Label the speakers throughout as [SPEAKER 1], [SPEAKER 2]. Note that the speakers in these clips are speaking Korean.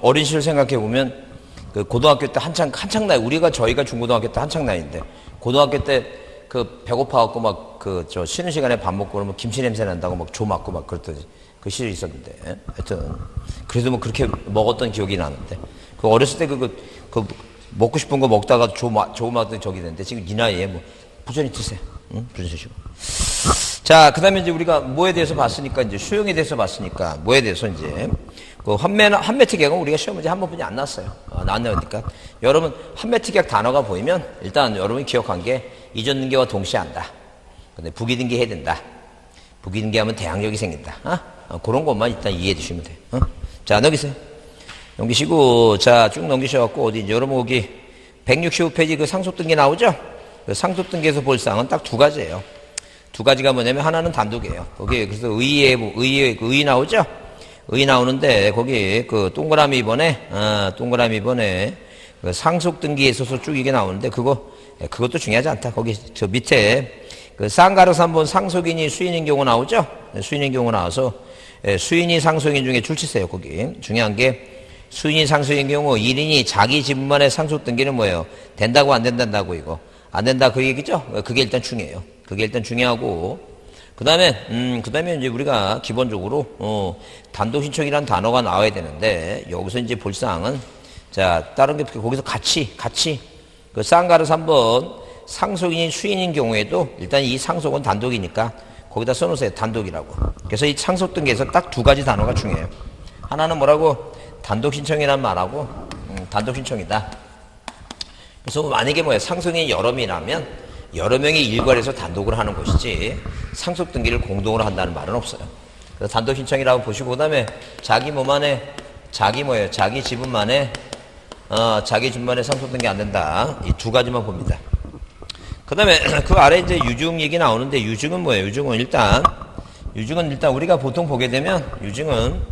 [SPEAKER 1] 어린 시절 생각해보면, 그 고등학교 때 한창 나이, 저희가 중고등학교 때 한창 나이인데, 고등학교 때 그 배고파갖고 막 쉬는 시간에 밥 먹고 그러면 김치 냄새 난다고 막 조 맞고 막 그랬더니 그 시절이 있었는데, 하여튼, 그래도 뭐 그렇게 먹었던 기억이 나는데, 그 어렸을 때 그 먹고 싶은 거 먹다가 조 맞던 적이 있는데, 지금 이 나이에 뭐, 부전히 드세요. 응? 부전히 드시고. 자, 그 다음에 이제 우리가 뭐에 대해서 봤으니까, 이제 수용에 대해서 봤으니까, 뭐에 대해서 이제, 그 한매특약은 우리가 시험 문제 한 번뿐이 안 났어요. 안 나오니까. 여러분, 한매특약 단어가 보이면, 일단 여러분이 기억한 게, 이전 등기와 동시에 한다. 근데 부기등기 해야 된다. 부기등기 하면 대항력이 생긴다. 그런 것만 일단 이해해 주시면 돼요. 자, 넘기세요. 넘기시고, 자, 쭉 넘기셔갖고, 어디, 여러분 거기, 165페이지 그 상속등기 나오죠? 그 상속등기에서 볼 사항은 딱 두 가지예요. 두 가지가 뭐냐면 하나는 단독이에요. 거기 그래서 의의 나오죠? 의 나오는데 거기 그 동그라미 번에 그 상속등기에 있어서 쭉 이게 나오는데 그것도 중요하지 않다. 거기 저 밑에 그 쌍가르 3번 상속인이 수인인 경우 나오죠? 수인인 경우 나와서 수인이 상속인 중에 줄치세요. 거기 중요한 게 수인이 상속인 경우 1인이 자기 지분만의 상속등기는 뭐예요? 된다고 안 된다고 이거 안 된다 그 얘기죠? 그게 일단 중요해요. 그게 일단 중요하고, 그 다음에 이제 우리가 기본적으로, 단독 신청이라는 단어가 나와야 되는데, 여기서 이제 볼 사항은, 자, 다른 게, 거기서 같이, 그 쌍가르 3번 상속인이 수인인 경우에도 일단 이 상속은 단독이니까 거기다 써놓으세요. 단독이라고. 그래서 이 상속등기에서 딱 두 가지 단어가 중요해요. 하나는 뭐라고? 단독 신청이란 말하고, 단독 신청이다. 그래서 만약에 상속인이 여러 명이라면, 여러 명이 일괄해서 단독으로 하는 것이지 상속등기를 공동으로 한다는 말은 없어요. 그래서 단독 신청이라고 보시고 그다음에 자기 지분만에 상속등기 안 된다. 이 두 가지만 봅니다. 그다음에 그 아래 이제 유증 얘기 나오는데 유증은 뭐예요? 유증은 일단 우리가 보통 보게 되면 유증은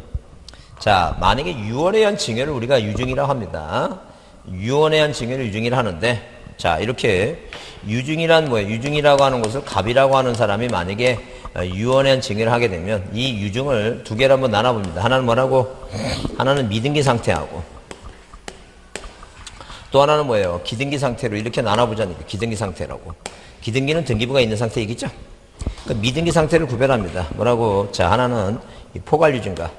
[SPEAKER 1] 자 만약에 유언에 의한 증여를 우리가 유증이라고 합니다. 유언에 의한 증여를 유증이라 하는데 자 이렇게 유증이란 뭐예요? 유증이라고 하는 것을 갑이라고 하는 사람이 만약에 유언에 의한 증여를 하게 되면 이 유증을 두 개로 한번 나눠봅니다. 하나는 뭐라고? 하나는 미등기 상태하고 또 하나는 뭐예요? 기등기 상태로 이렇게 나눠보자니까 기등기 상태라고. 기등기는 등기부가 있는 상태이겠죠? 그러니까 미등기 상태를 구별합니다. 뭐라고? 자 하나는 이 포괄 유증과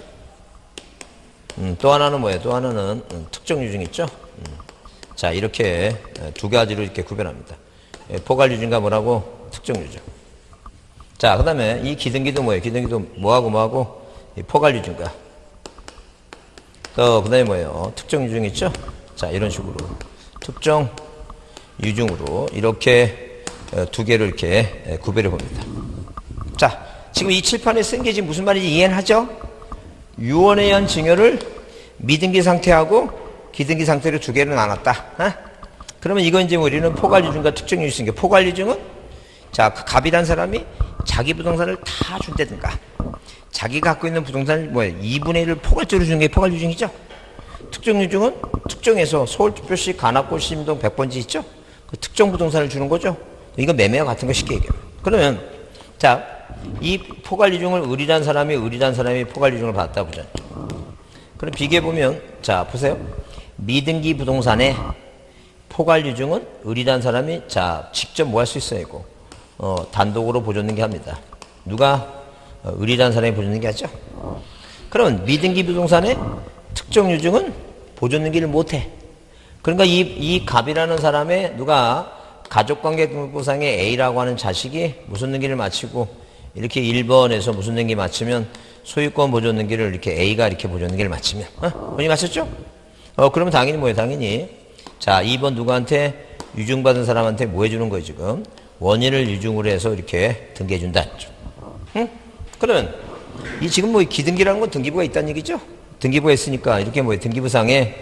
[SPEAKER 1] 또 하나는 뭐예요? 또 하나는 특정 유증 있죠? 자 이렇게 두 가지로 이렇게 구별합니다. 포괄 유증과 뭐라고? 특정 유증. 자 그 다음에 이 기등기도 뭐예요? 기등기도 뭐하고 이 포괄 유증과 또 그 다음에 뭐예요? 특정 유증 있죠? 자 이런 식으로 특정 유증으로 이렇게 두 개를 이렇게 구별해 봅니다. 자 지금 이 칠판에 쓴 게 지금 무슨 말인지 이해는 하죠? 유언에 의한 증여를 미등기 상태하고 기등기 상태로 두 개를 나눴다. 그러면 이건 이제 우리는 포괄 유증과 특정 유증인데 포괄 유증은 자 그 갑이란 사람이 자기 부동산을 다 준다든가 자기가 갖고 있는 부동산을 뭐예요? 2분의 1을 포괄적으로 주는 게 포괄 유증이죠. 특정 유증은 특정해서 서울특별시 관악구 신림동 100번지 있죠? 그 특정 부동산을 주는 거죠. 이거 매매와 같은 거 쉽게 얘기해요. 그러면 자 이 포괄 유증을 을이란 사람이 포괄 유증을 받았다 보자. 그럼 비교해 보면 자 보세요. 미등기 부동산의 포괄 유증은 을이란 사람이 자 직접 뭐 할 수 있어요 이거 단독으로 보존등기 합니다. 누가 을이란 사람이 보존등기 하죠. 그러면 미등기 부동산의 특정 유증은 보존등기를 못해. 그러니까 이 갑이라는 사람의 누가 가족관계 등록부상의 A라고 하는 자식이 무슨 등기를 마치고 이렇게 1번에서 무슨 등기 마치면 소유권 보존등기를 이렇게 A가 이렇게 보존등기를 마치면 본인이 마쳤죠? 그러면 당연히 뭐예요? 당연히 자 2번 누구한테 유증받은 사람한테 뭐 해주는 거예요 지금? 원인을 유증으로 해서 이렇게 등기해준다. 응? 그러면 이 지금 뭐 기등기라는 건 등기부가 있다는 얘기죠? 등기부가 있으니까 이렇게 뭐예요? 등기부상에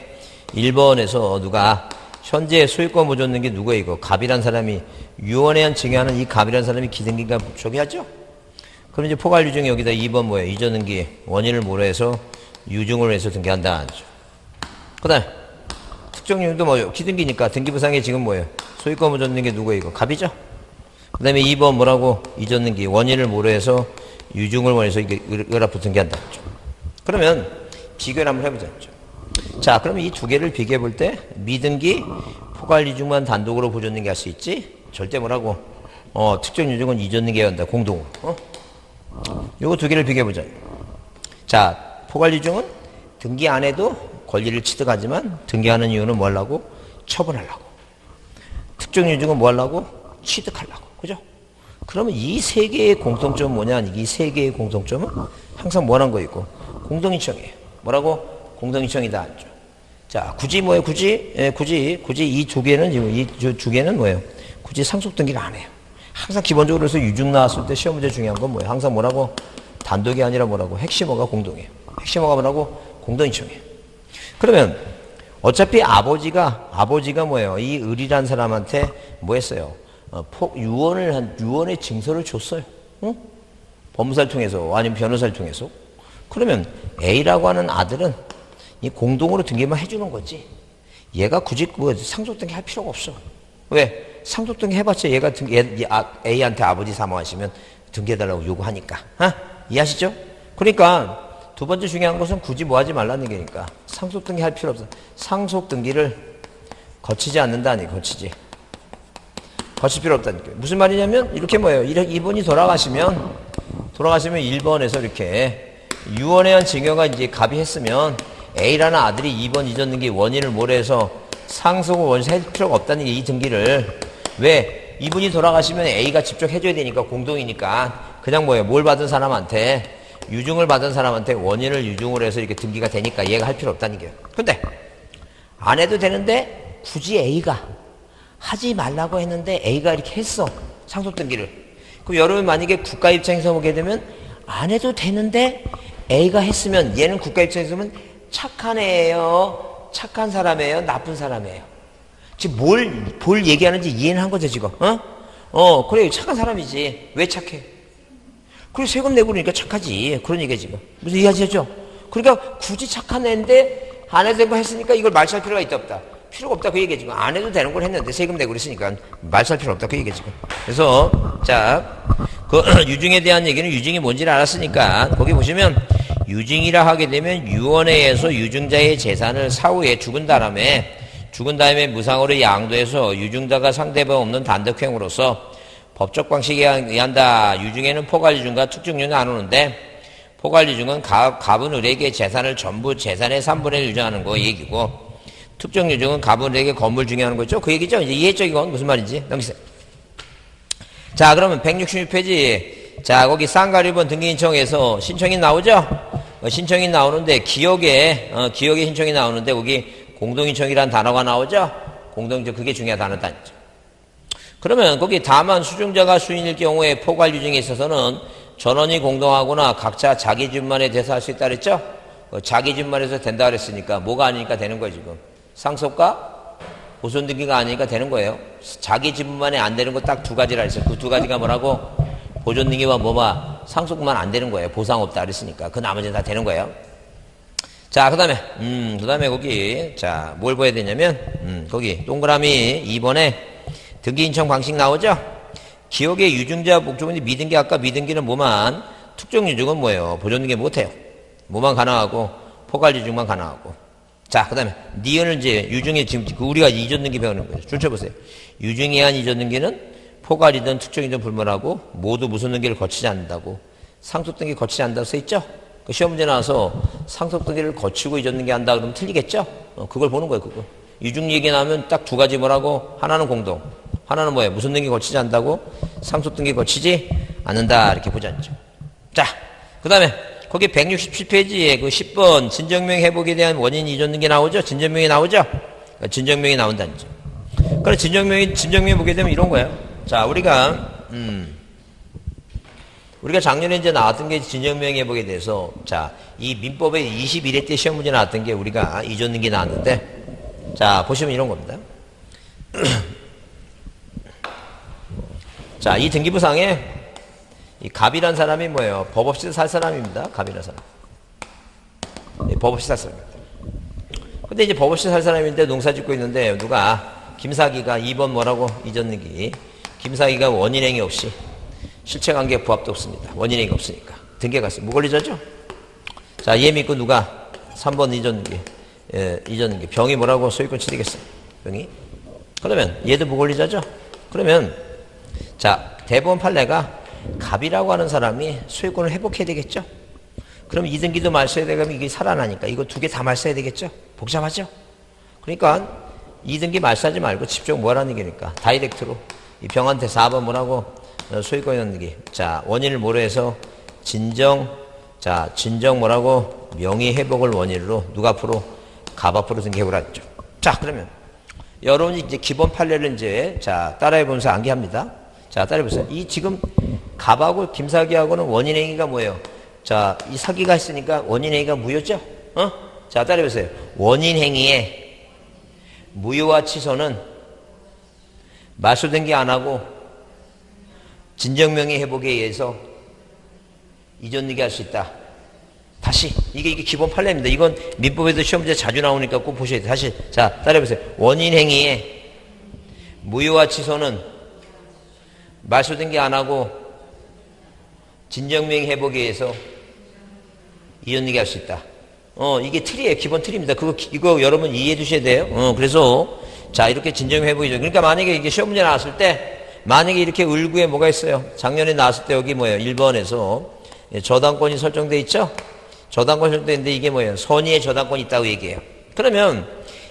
[SPEAKER 1] 1번에서 누가 현재 소유권 보존등기 누구예요 이거? 갑이란 사람이 유언에 의한 증여하는 이 갑이란 사람이 기등기가 저기하죠? 그럼 이제 포괄 유증이 여기다 2번 뭐예요? 이전 등기 원인을 뭐로 해서 유증으로 해서 등기한다. 그 다음에 특정 유증도 뭐예요? 기등기니까 등기부상에 지금 뭐예요? 소유권 보존 등기 누구예요 이거? 갑이죠? 그 다음에 2번 뭐라고? 이전 등기 원인을 뭐로 해서 유증을 원해서 이게 을 앞으로 등기한다. 그러면 비교를 한번 해보자. 자, 그럼 이 두 개를 비교해 볼 때 미등기 포괄유중만 단독으로 보존등기 할 수 있지? 절대 뭐라고? 특정 유중은 이전등기해야 한다. 공동으로. 요거 두 개를 비교해 보자. 자, 포괄유중은 등기 안 해도 권리를 취득하지만 등기하는 이유는 뭐 하려고? 처분하려고. 특정 유중은 뭐 하려고? 취득하려고. 그죠? 그러면 이 세 개의 공통점은 뭐냐? 이 세 개의 공통점은 항상 뭐라는 거 있고? 공동인청이에요. 뭐라고? 공동인청이다. 하죠. 자, 굳이 뭐예요? 굳이 이 두 개는, 이 두 개는 뭐예요? 굳이 상속등기를 안 해요. 항상 기본적으로 해서 유중 나왔을 때 시험 문제 중요한 건 뭐예요? 항상 뭐라고? 단독이 아니라 뭐라고? 핵심어가 공동이에요. 핵심어가 뭐라고? 공동인청이에요. 그러면 어차피 아버지가 뭐예요? 이 을이란 사람한테 뭐 했어요? 유언의 증서를 줬어요. 응? 법무사를 통해서 아니면 변호사를 통해서. 그러면 A라고 하는 아들은 이 공동으로 등기만 해주는 거지. 얘가 굳이 뭐 상속등기 할 필요가 없어. 왜? 상속등기 해봤자 얘가 A한테 아버지 사망하시면 등기해달라고 요구하니까. 이해하시죠? 그러니까 두 번째 중요한 것은 굳이 뭐 하지 말라는 얘기니까. 상속등기 할 필요 없어. 상속등기를 거치지 않는다니, 거칠 필요 없다니까. 무슨 말이냐면 이렇게 뭐예요? 이분이 돌아가시면 1번에서 이렇게 유언에 의한 증여가 이제 갑이했으면 A라는 아들이 2번 이전 등기 원인을 몰해서 상속을 원시 할 필요가 없다는 게 이 등기를. 왜? 이분이 돌아가시면 A가 직접 해줘야 되니까 공동이니까 그냥 뭐예요? 뭘 받은 사람한테 유증을 받은 사람한테 원인을 유증을 해서 이렇게 등기가 되니까 얘가 할 필요 없다는 게요. 근데 안 해도 되는데 굳이 A가 하지 말라고 했는데 A가 이렇게 했어. 상속 등기를. 그럼 여러분 만약에 국가 입장에서 보게 되면 안 해도 되는데 A가 했으면 얘는 국가 입장에서 보면 착한 애예요? 착한 사람이에요? 나쁜 사람이에요? 지금 뭘 얘기하는지 이해는 한 거죠, 지금. 그래, 착한 사람이지. 왜 착해? 그래, 세금 내고 그러니까 착하지. 그런 얘기야, 지금. 무슨 이해하시죠? 그러니까 굳이 착한 애인데 안 해도 되는 거 했으니까 이걸 말살 필요가 있다, 없다? 필요가 없다, 그 얘기야, 지금. 안 해도 되는 걸 했는데 세금 내고 그랬으니까 말살 필요 없다, 그 얘기야, 지금. 그래서, 자, 그 유증에 대한 얘기는 유증이 뭔지를 알았으니까 거기 보시면 유증이라 하게 되면 유언에 의해서 유증자의 재산을 사후에 죽은 다음에 무상으로 양도해서 유증자가 상대방 없는 단독행으로서 법적 방식에 의한다. 유증에는 포괄유증과 특정유증이 나누는데 포괄유증은 갑은 을에게 재산을 전부 재산의 3분의 1 유증하는 거 얘기고 특정유증은 갑은 을에게 건물 증여하는 거죠. 그 얘기죠. 이제 이해했죠? 이건 무슨 말인지 넘기세요. 자, 그러면 166페이지. 자, 거기 쌍가리번 등기신청에서 신청이 나오죠? 신청이 나오는데 기억에 신청이 나오는데 거기 공동신청이라는 단어가 나오죠? 공동신청, 그게 중요한 단어다. 그러면 거기 다만 수증자가 수인일 경우에 포괄유증에 있어서는 전원이 공동하거나 각자 자기 집만에 대해서 할 수 있다 그랬죠? 자기 집만 해서 된다 그랬으니까 뭐가 아니니까 되는 거예요, 지금. 상속과 보존등기가 아니니까 되는 거예요. 자기 집만에 안 되는 거 딱 두 가지라 했어요. 그 두 가지가 뭐라고? 보존등기와 상속만 안 되는 거예요. 보상 없다 그랬으니까. 그 나머지는 다 되는 거예요. 자, 그 다음에 거기, 자, 뭘 봐야 되냐면, 거기, 동그라미 2번에 등기신청 방식 나오죠? 기억의 유증자 목적은 미등기, 아까 미등기는 뭐만, 특정 유증은 뭐예요? 보존등기 못해요. 뭐만 가능하고, 포괄유증만 가능하고. 자, 그 다음에, 니은을 이제 유증에 지금 우리가 이전등기 배우는 거예요. 줄쳐보세요. 유증에 의한 이전등기는 포괄이든 특정이든 불문하고, 모두 무슨 등기를 거치지 않는다고. 상속등기 거치지 않는다고 써있죠? 그 시험 문제 나와서 상속등기를 거치고 이전등기 한다 그러면 틀리겠죠? 그걸 보는 거예요, 그거. 유증 얘기 나오면 딱 두 가지 뭐라고? 하나는 공동. 하나는 뭐예요? 무슨 등기 거치지 않는다고? 상속등기 거치지 않는다. 이렇게 보지 않죠. 자, 그 다음에 거기 167페이지에 그 10번 진정명 회복에 대한 원인 이전 등기 나오죠? 진정명이 나오죠? 진정명이 나온다는 점. 그래, 진정명이 보게 되면 이런 거예요. 자, 우리가 작년에 이제 나왔던 게 진정명 회복에 대해서, 자, 이 민법에 21회 때 시험 문제 나왔던 게 우리가 이전 등기 나왔는데, 자, 보시면 이런 겁니다. 자, 이 등기부상에 이 갑이란 사람이 뭐예요? 법 없이 살 사람입니다. 갑이란 사람. 네, 법 없이 살 사람입니다. 근데 이제 법 없이 살 사람인데 농사 짓고 있는데 누가 김사기가 2번 뭐라고? 이전 등기. 김사기가 원인행위 없이 실체관계 부합도 없습니다. 원인행위 없으니까. 등기가 갔어요. 무권리자죠? 자, 얘 믿고 누가? 3번 이전기. 예, 이전기. 병이 뭐라고 소유권 취득했어? 병이. 그러면 얘도 무권리자죠? 그러면 자, 대법원 판례가 갑이라고 하는 사람이 소유권을 회복해야 되겠죠? 그럼 이등기도 말소해야 되면 이게 살아나니까 이거 두 개 다 말소해야 되겠죠? 복잡하죠? 그러니까 이등기 말소하지 말고 집중 뭐라는 얘기니까 다이렉트로 이 병한테 4번 뭐라고 소유권 연기. 자, 원인을 뭐로 해서 진정 뭐라고 명의 회복을 원인으로 누가 앞으로 갑 앞으로 등기해보라 했죠. 자, 그러면 여러분이 이제 기본 판례를 이제 자 따라해보면서 암기합니다. 자, 따라해보세요. 이 지금 갑하고 김사기하고는 원인행위가 뭐예요? 자, 이 사기가 있으니까 원인행위가 무효죠? 자, 따라해보세요. 원인행위의 무효와 취소는 말소등기 안 하고 진정명의 회복에 의해서 이전등기 할 수 있다. 다시 이게 기본 판례입니다. 이건 민법에도 시험 문제 자주 나오니까 꼭 보셔야 돼요. 다시 자 따라해보세요. 원인행위의 무효와 취소는 말소등기 안 하고 진정명의 회복에 의해서 이전등기 할 수 있다. 이게 틀이에요. 기본 틀입니다. 이거 여러분 이해해 두셔야 돼요. 그래서 자 이렇게 진정회복이죠. 그러니까 만약에 이게 시험 문제 나왔을 때 만약에 이렇게 을구에 뭐가 있어요? 작년에 나왔을 때 여기 뭐예요? 1번에서 저당권이 설정돼 있죠? 저당권 설정돼 있는데 이게 뭐예요? 선의의 저당권이 있다고 얘기해요. 그러면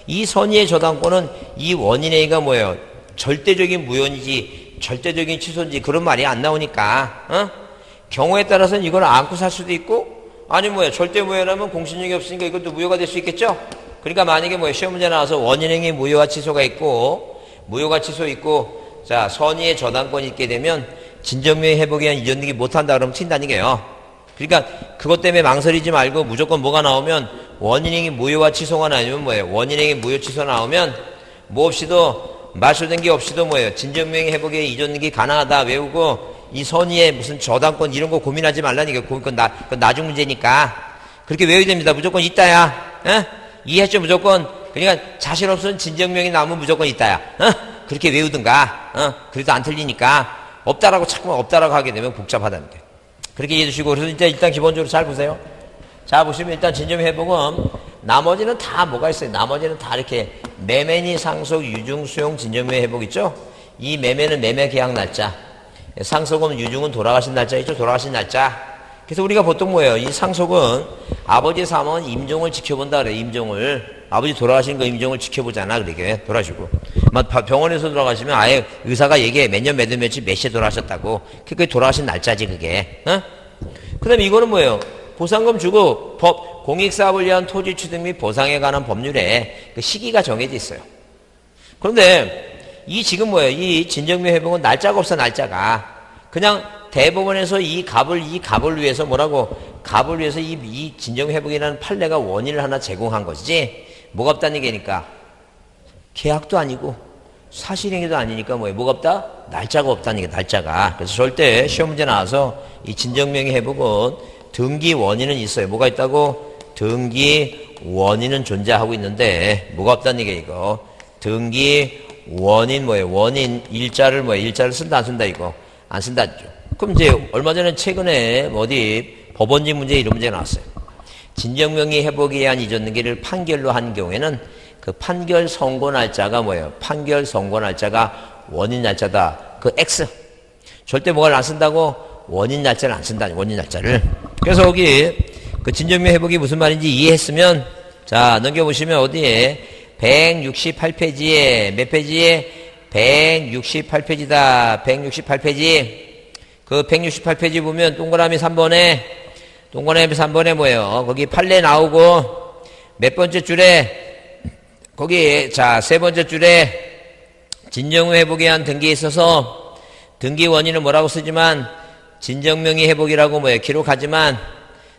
[SPEAKER 1] 이 선의의 저당권은 이 원인행위가 뭐예요? 절대적인 무효인지 절대적인 취소인지 그런 말이 안 나오니까 경우에 따라서는 이걸 안고 살 수도 있고 아니 뭐예요? 절대 무효라면 공신력이 없으니까 이것도 무효가 될 수 있겠죠? 그러니까 만약에 뭐예요? 시험 문제 나와서 원인행위 무효와 취소가 있고 무효가 취소 있고 자 선의의 저당권이 있게 되면 진정명의 회복에 의한 이전등기 못한다 그러면 튄다는 얘기예요. 그러니까 그것 때문에 망설이지 말고 무조건 뭐가 나오면 원인행위 무효와 취소가 나오면 뭐예요? 원인행위 무효 취소 나오면 뭐 없이도 말소등기 없이도 뭐예요? 진정명의 회복에 이전등기 가능하다 외우고 이 선의의 무슨 저당권 이런 거 고민하지 말라니까. 그건 나중 문제니까 그렇게 외워야 됩니다. 무조건 있다야. 이해했죠? 무조건. 그러니까 자신 없으면 진정명이 나오면 무조건 있다야. 그렇게 외우든가. 그래도 안 틀리니까 없다라고 자꾸만 없다라고 하게 되면 복잡하다는 게. 그렇게 이해해 주시고 그래서 일단 기본적으로 잘 보세요. 자 보시면 일단 진정회복은 나머지는 다 뭐가 있어요? 나머지는 다 이렇게 매매니 상속 유증 수용 진정명의 회복 있죠? 이 매매는 매매 계약 날짜, 상속은 유증은 돌아가신 날짜 있죠? 돌아가신 날짜. 그래서 우리가 보통 뭐예요? 이 상속은 아버지 사망은 임종을 지켜본다 그래요. 임종을. 아버지 돌아가신 거 임종을 지켜보잖아. 그러게 돌아가시고. 병원에서 돌아가시면 아예 의사가 얘기해. 몇 년 몇 월 며칠 몇 시에 돌아가셨다고. 그게 돌아가신 날짜지 그게. 그 다음에 이거는 뭐예요? 보상금 주고 공익사업을 위한 토지 취득 및 보상에 관한 법률에 그 시기가 정해져 있어요. 그런데 이 지금 뭐예요? 이 진정명 회복은 날짜가 없어. 날짜가. 그냥 대법원에서 이 갑을 위해서 뭐라고? 갑을 위해서 이 진정회복이라는 판례가 원인을 하나 제공한 것이지, 뭐가 없다는 얘기니까. 계약도 아니고, 사실행위도 아니니까 뭐가 없다? 날짜가 없다는 얘기, 날짜가. 그래서 절대 시험 문제 나와서 이 진정명의 회복은 등기 원인은 있어요. 뭐가 있다고? 등기 원인은 존재하고 있는데, 뭐가 없다는 얘기야, 이거. 등기 원인 뭐예요? 원인 일자를 일자를 쓴다, 안 쓴다, 이거. 안 쓴다죠. 그럼 이제 얼마 전에 최근에 어디 법원직 문제 이런 문제 나왔어요. 진정명의 회복에 의한 이전 등기를 판결로 한 경우에는 그 판결 선고 날짜가 뭐예요? 판결 선고 날짜가 원인 날짜다. 그 X. 절대 뭐가 안 쓴다고? 원인 날짜를 안 쓴다. 원인 날짜를. 그래서 여기 그 진정명 회복이 무슨 말인지 이해했으면 자 넘겨보시면 어디에 168페이지에 몇 페이지에 168페이지다. 168페이지. 그 168페이지 보면 동그라미 3번에 뭐예요? 거기 판례 나오고 몇 번째 줄에 거기 자, 세 번째 줄에 진정 회복에 의한 등기에 있어서 등기 원인은 뭐라고 쓰지만 진정명의 회복이라고 뭐예요? 기록하지만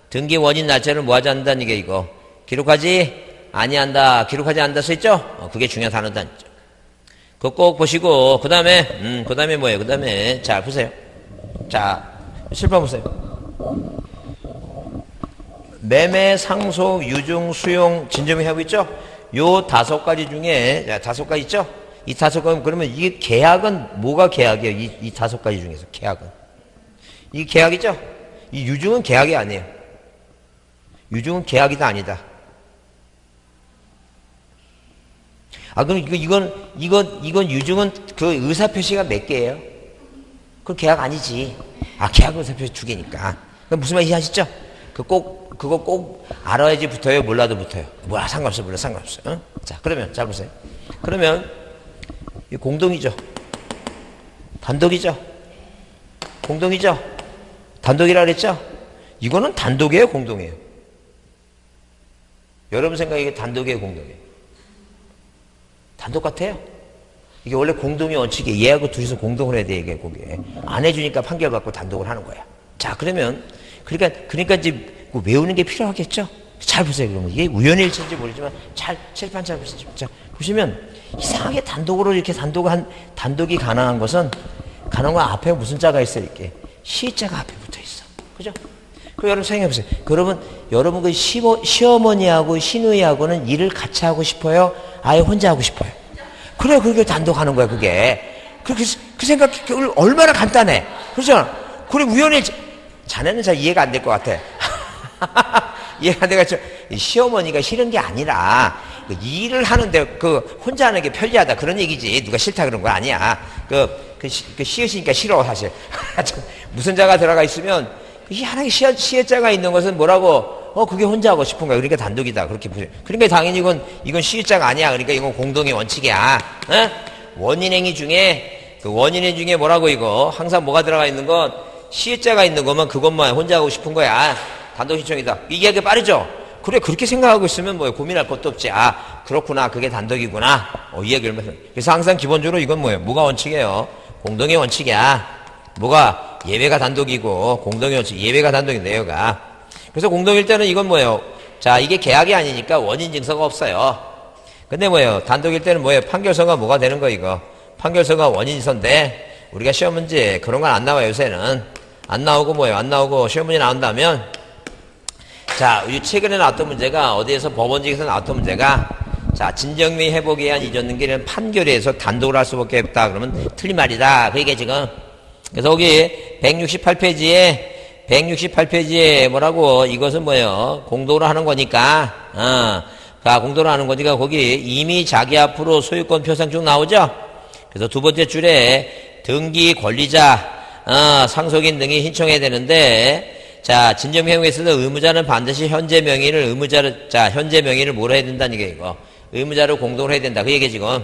[SPEAKER 1] 등기 원인 날짜를 뭐 하지 않는다는 게 이거. 기록하지 아니한다. 기록하지 않는다 써 있죠? 그게 중요한 단어다. 그거 꼭 보시고, 그 다음에 뭐예요? 그 다음에, 자, 보세요. 자, 7번 보세요. 매매, 상속, 유증, 수용, 진정의 회복 있죠? 요 5가지 중에, 자, 5가지 있죠? 이 5가지, 그러면 이게 계약은 뭐가 계약이에요? 이 5가지 중에서, 계약은. 이 계약이죠? 이 유증은 계약이 아니에요. 유증은 계약이다, 아니다. 그럼 이건 유중은 그 의사표시가 몇 개예요? 그건 계약 아니지. 계약 의사표시 2개니까. 무슨 말인지 아시죠? 그거 꼭 알아야지 붙어요? 몰라도 붙어요? 상관없어, 몰라, 상관없어. 응? 자, 그러면, 잘 보세요. 그러면, 이 공동이죠? 단독이죠? 공동이죠? 단독이라 그랬죠? 이거는 단독이에요, 공동이에요? 여러분 생각에 이게 단독이에요, 공동이에요? 단독 같아요? 이게 원래 공동의 원칙이에요. 얘하고 둘이서 공동을 해야 돼, 이게, 그게. 안 해주니까 판결받고 단독을 하는 거야. 자, 그러면, 그러니까 이제 외우는 게 필요하겠죠? 잘 보세요, 그러면. 이게 우연의 일치인지 모르지만, 칠판 잘 보세요. 자, 보시면, 이상하게 단독으로 이렇게 단독이 가능한 것은, 가능한 건 앞에 무슨 자가 있어요, 이렇게. 시자가 앞에 붙어 있어. 그죠? 그럼 여러분 생각해 보세요. 여러분 그 시어머니하고 시누이하고는 일을 같이 하고 싶어요? 아예 혼자 하고 싶어요? 그래, 그게 단독하는 거야, 그게. 그 생각, 얼마나 간단해. 그렇죠? 그래, 우연히, 자네는 잘 이해가 안 될 것 같아. 이해가 안 돼가지고, 시어머니가 싫은 게 아니라, 일을 하는데, 혼자 하는 게 편리하다. 그런 얘기지. 누가 싫다 그런 거 아니야. 시으시니까 싫어, 사실. 무슨 자가 들어가 있으면, 희한하게 시에자가 있는 것은 뭐라고, 그게 혼자 하고 싶은 거야. 그러니까 단독이다. 그렇게 보세요. 그러니까 당연히 이건 시자가 아니야. 그러니까 이건 공동의 원칙이야. 원인행위 중에, 원인행 중에 뭐라고 이거, 항상 뭐가 들어가 있는 건, 시자가 있는 거면 그것만 혼자 하고 싶은 거야. 단독 신청이다. 이게 빠르죠? 그래, 그렇게 생각하고 있으면 고민할 것도 없지. 그렇구나. 그게 단독이구나. 이 얘기를 하면서. 그래서 항상 기본적으로 이건 뭐가 원칙이에요? 공동의 원칙이야. 뭐가 예외가 단독이고, 공동의 원칙, 예외가 단독인데, 얘가. 그래서 공동일 때는 이건 자, 이게 계약이 아니니까 원인 증서가 없어요. 근데 단독일 때는 판결서가 뭐가 되는 거, 이거. 판결서가 원인 증서인데, 우리가 시험 문제, 그런 건 안 나와요, 요새는. 안 나오고, 시험 문제 나온다면, 자, 최근에 나왔던 문제가, 어디에서 법원직에서 나왔던 문제가, 자, 진정미 회복에 의한 이전 등기는 판결에서 단독으로 할 수밖에 없다. 그러면 틀린 말이다. 그게 지금. 그래서 거기 168페이지에 뭐라고, 이것은 공동으로 하는 거니까, 공동으로 하는 거니까 거기 이미 자기 앞으로 소유권 표상 쭉 나오죠? 그래서 두 번째 줄에 등기 권리자, 상속인 등이 신청해야 되는데, 자, 진정회용에서도 의무자는 반드시 현재 명의를 뭐로 해야 된다는 게 이거. 의무자로 공동으로 해야 된다. 그 얘기 지금.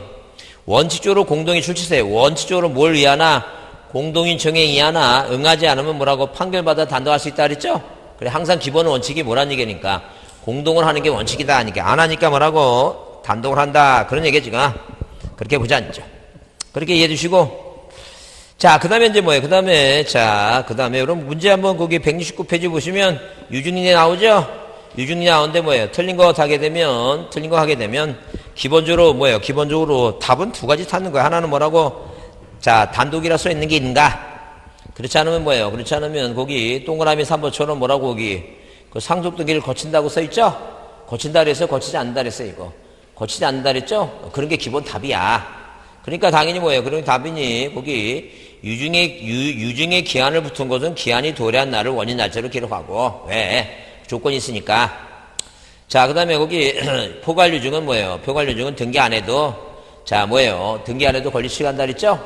[SPEAKER 1] 원칙적으로 공동이 출치세요. 원칙적으로 뭘 위하나? 공동인 정에 의하나 응하지 않으면 뭐라고 판결받아 단독할 수 있다 그랬죠? 그래, 항상 기본 원칙이 뭐란 얘기니까. 공동을 하는 게 원칙이다 하니까. 안 하니까 뭐라고? 단독을 한다. 그런 얘기 지금. 그렇게 보지 않죠. 그렇게 이해해 주시고. 자, 그 다음에 여러분 문제 한번 거기 169페이지 보시면 유중인이 나오죠? 유중인이 나오는데 틀린 거 하게 되면, 기본적으로 답은 두 가지 찾는 거야. 하나는 뭐라고? 자, 단독이라 써 있는 게 있는가? 그렇지 않으면 그렇지 않으면 거기 동그라미 3번처럼 뭐라고 거기 상속 등기를 거친다고 써 있죠? 거친다 그래서 거치지 않는다 그랬어요, 이거. 거치지 않는다 그랬죠? 그런 게 기본 답이야. 그러니까 당연히 그런 답이니, 거기, 유증의 기한을 붙은 것은 기한이 도래한 날을 원인 날짜로 기록하고, 왜? 조건이 있으니까. 자, 그 다음에 거기, 포괄유증은 포괄유증은 등기 안 해도, 자, 등기 안 해도 권리취득 한다 그랬죠?